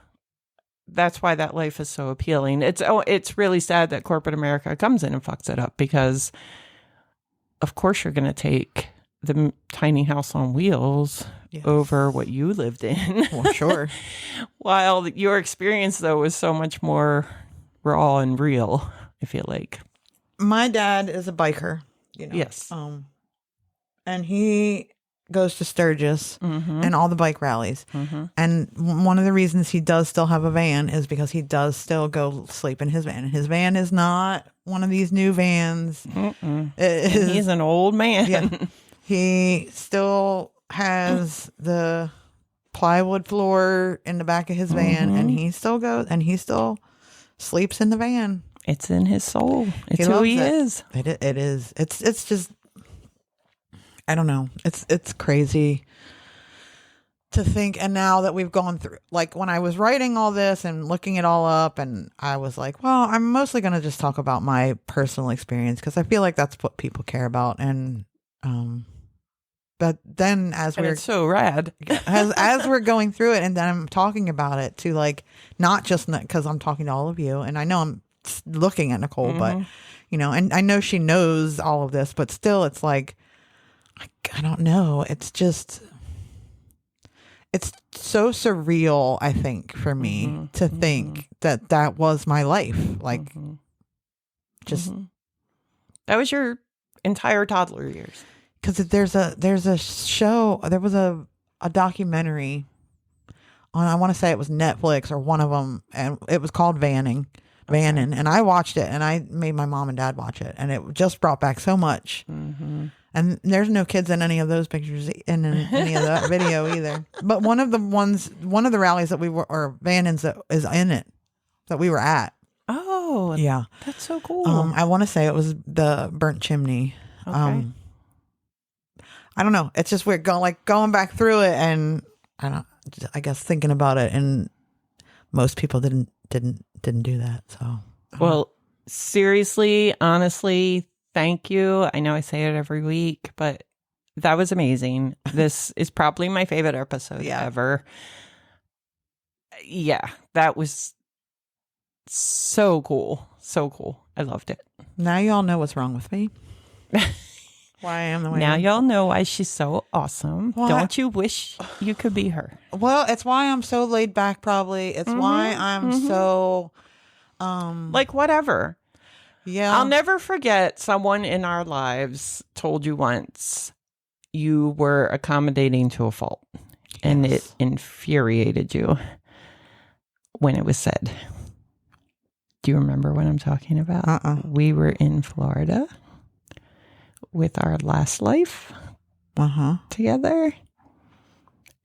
that's why that life is so appealing. It's really sad that corporate America comes in and fucks it up because, of course, you're going to take the tiny house on wheels over what you lived in. Well, sure. While your experience, though, was so much more raw and real, I feel like. My dad is a biker, you know. Yes. And he goes to Sturgis and all the bike rallies. And one of the reasons he does still have a van is because he does still go sleep in his van. His van is not one of these new vans. He's an old man. Yeah. He still has the plywood floor in the back of his van, and he still goes and he still sleeps in the van. It's in his soul. It's who he is. It is. It's just, I don't know. It's crazy to think. And now that we've gone through, like when I was writing all this and looking it all up, and I was like, well, I'm mostly going to just talk about my personal experience because I feel like that's what people care about. And, but then it's so rad. as we're going through it, and then I'm talking about it to like, not just because I'm talking to all of you, and I know I'm looking at Nicole, but you know, and I know she knows all of this, but still it's like, I don't know. It's just, it's so surreal, I think, for me to think that was my life. Like, just. That was your entire toddler years. Because there's a show, there was a documentary on, I want to say it was Netflix or one of them, and it was called Vanans, and I watched it, and I made my mom and dad watch it, and it just brought back so much. And there's no kids in any of those pictures in any of that video either. But one of the rallies that we were, or Vanans that is in it, that we were at. Oh, yeah, that's so cool. I want to say it was the burnt chimney. Okay. I don't know. It's just weird going back through it, and I guess thinking about it, and most people didn't do that. So, well, seriously, honestly, thank you. I know I say it every week, but that was amazing. This is probably my favorite episode ever. Yeah, that was so cool. So cool. I loved it. Now you all know what's wrong with me. Why I am the way now I am. Y'all know why she's so awesome. Well, don't you wish you could be her? Well, it's why I'm so laid back, probably. It's why I'm so like whatever. Yeah. I'll never forget someone in our lives told you once you were accommodating to a fault. And it infuriated you when it was said. Do you remember what I'm talking about? We were in Florida with our last life together,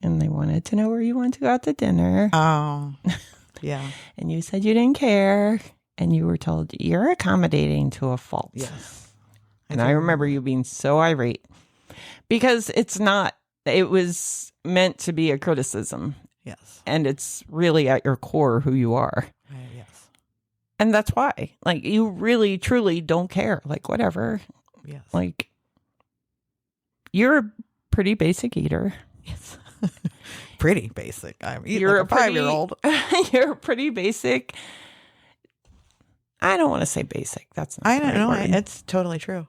and they wanted to know where you wanted to go out to dinner. Oh, yeah. And you said you didn't care, and you were told you're accommodating to a fault. Yes. And I remember you being so irate because it was meant to be a criticism. Yes. And it's really at your core who you are. Yes. And that's why, like, you really, truly don't care. Like, whatever. Yes. Like, you're a pretty basic eater. Yes. Pretty basic. I mean, you're like a 5-year-old. You're a pretty basic. I don't want to say basic. That's not I don't know. It's totally true.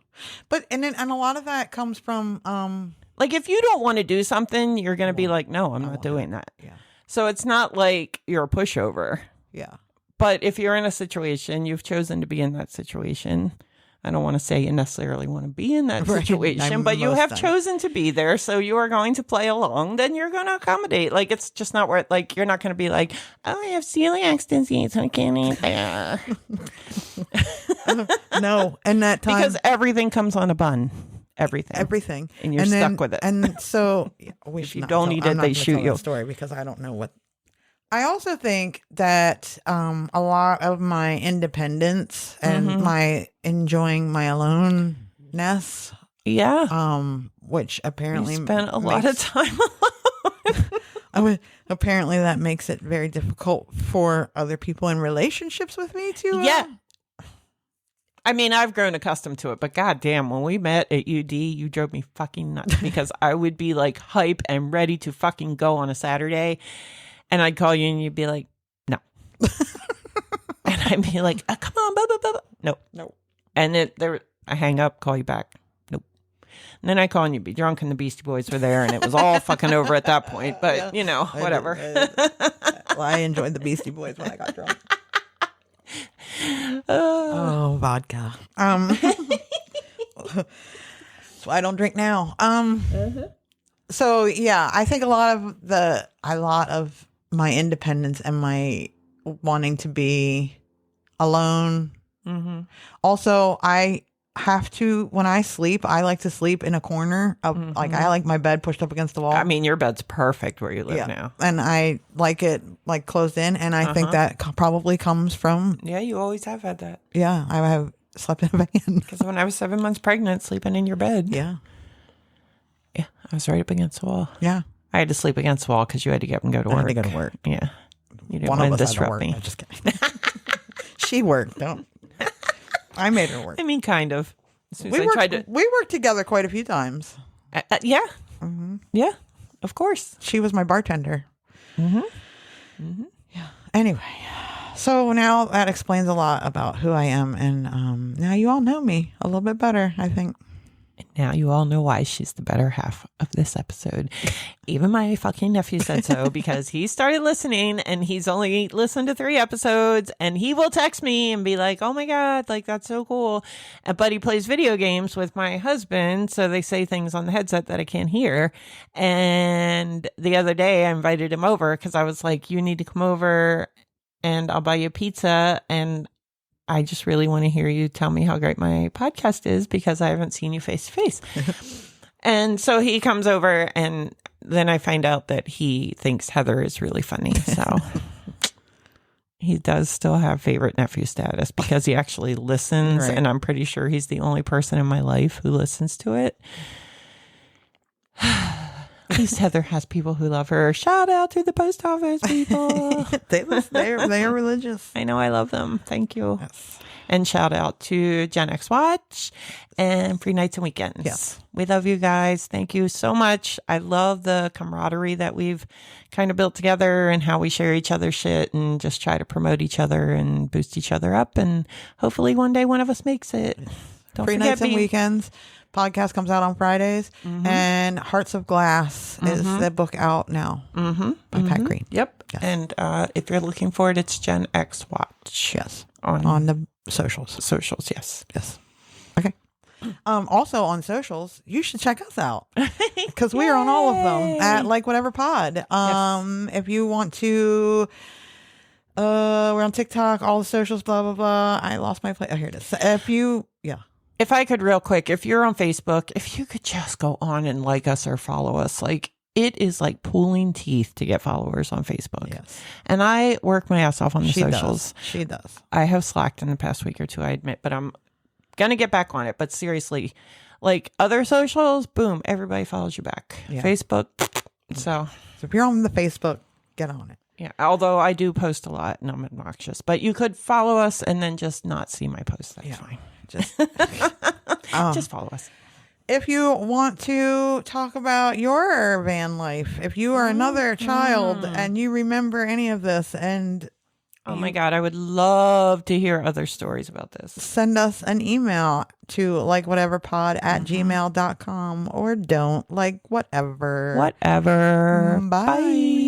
But and a lot of that comes from like if you don't want to do something, you're going to be like, no, I'm not doing that. Yeah. So it's not like you're a pushover. Yeah. But if you're in a situation, you've chosen to be in that situation. I don't want to say you necessarily want to be in that Right. situation, but you Most have times. chosen to be there. So you are going to play along. Then you're going to accommodate. Like, it's just not worth, like, you're not going to be like, oh, I have celiac disease. I can't eat there. No. And that time. Because everything comes on a bun. Everything. And you're stuck with it. And so we If should you not don't tell- eat I'm it, not they gonna shoot tell you. that story because I don't know what. I also think that a lot of my independence and Mm-hmm. my enjoying my aloneness, Yeah. which apparently You spent a lot of time apparently that makes it very difficult for other people in relationships with me to. Yeah. I mean, I've grown accustomed to it, but goddamn, when we met at UD, you drove me fucking nuts because I would be like hype and ready to fucking go on a Saturday, and I'd call you and you'd be like, no. And I'd be like, come on, blah, blah, blah, blah. No. And I hang up, call you back. Nope. And then I call and you'd be drunk and the Beastie Boys were there and it was all fucking over at that point, but you know, whatever. Well, I enjoyed the Beastie Boys when I got drunk. Oh, vodka. So I don't drink now. So yeah, I think a lot of my independence and my wanting to be alone. Mm-hmm. Also, I have to, when I sleep, I like to sleep in a corner of like, I like my bed pushed up against the wall. I mean, your bed's perfect where you live now. And I like it like closed in. And I think that probably comes from, Yeah, you always have had that. I have slept in a van. Because when I was 7 months pregnant, sleeping in your bed. Yeah. Yeah, I was right up against the wall. Yeah. I had to sleep against the wall because you had to get up and go to work. I had to go to work. Yeah. You didn't One want of to us had to disrupt work. me. I'm just kidding. She worked. Don't. I made her work. I mean, kind of. As soon as We I tried to. worked together quite a few times. Yeah. Yeah, of course. She was my bartender. Yeah. Anyway, so now that explains a lot about who I am, and now you all know me a little bit better, I think. And now you all know why she's the better half of this episode. Even my fucking nephew said so because he started listening and he's only listened to 3 episodes and he will text me and be like, oh my God, like that's so cool. But he plays video games with my husband. So they say things on the headset that I can't hear. And the other day I invited him over because I was like, you need to come over and I'll buy you pizza. And I just really want to hear you tell me how great my podcast is because I haven't seen you face to face. And so he comes over and then I find out that he thinks Heather is really funny. So he does still have favorite nephew status because he actually listens. Right. And I'm pretty sure he's the only person in my life who listens to it. At least Heather has people who love her. Shout out to the post office people. They're religious. I know I love them. Thank you. Yes. And shout out to Gen X Watch and Free Nights and Weekends. Yes. We love you guys. Thank you so much. I love the camaraderie that we've kind of built together and how we share each other's shit and just try to promote each other and boost each other up. And hopefully one day one of us makes it. Don't Free forget Nights and Weekends. Podcast comes out on Fridays. And Hearts of Glass is the book out now by Pat Green. Yep. Yes. And if you're looking for it, it's Gen X Watch. Yes. On the socials. socials, yes. Yes. Okay. Also on socials, you should check us out because we are on all of them at Like Whatever Pod. If you want to, we're on TikTok, all the socials, blah blah blah. I lost my place. Oh, here it is. If I could real quick, if you're on Facebook, if you could just go on and like us or follow us, like it is like pulling teeth to get followers on Facebook. Yes. And I work my ass off on the She socials. does. She does. I have slacked in the past week or two, I admit, but I'm going to get back on it. But seriously, like other socials, boom, everybody follows you back. Yeah. Facebook. So if you're on the Facebook, get on it. yeah, although I do post a lot and I'm obnoxious, but you could follow us and then just not see my posts. That's fine. Just Just follow us. if you want to talk about your van life, if you are another child and you remember any of this, and Oh my God, I would love to hear other stories about this. send us an email to likewhateverpod@gmail.com or don't, like whatever. Whatever. Bye.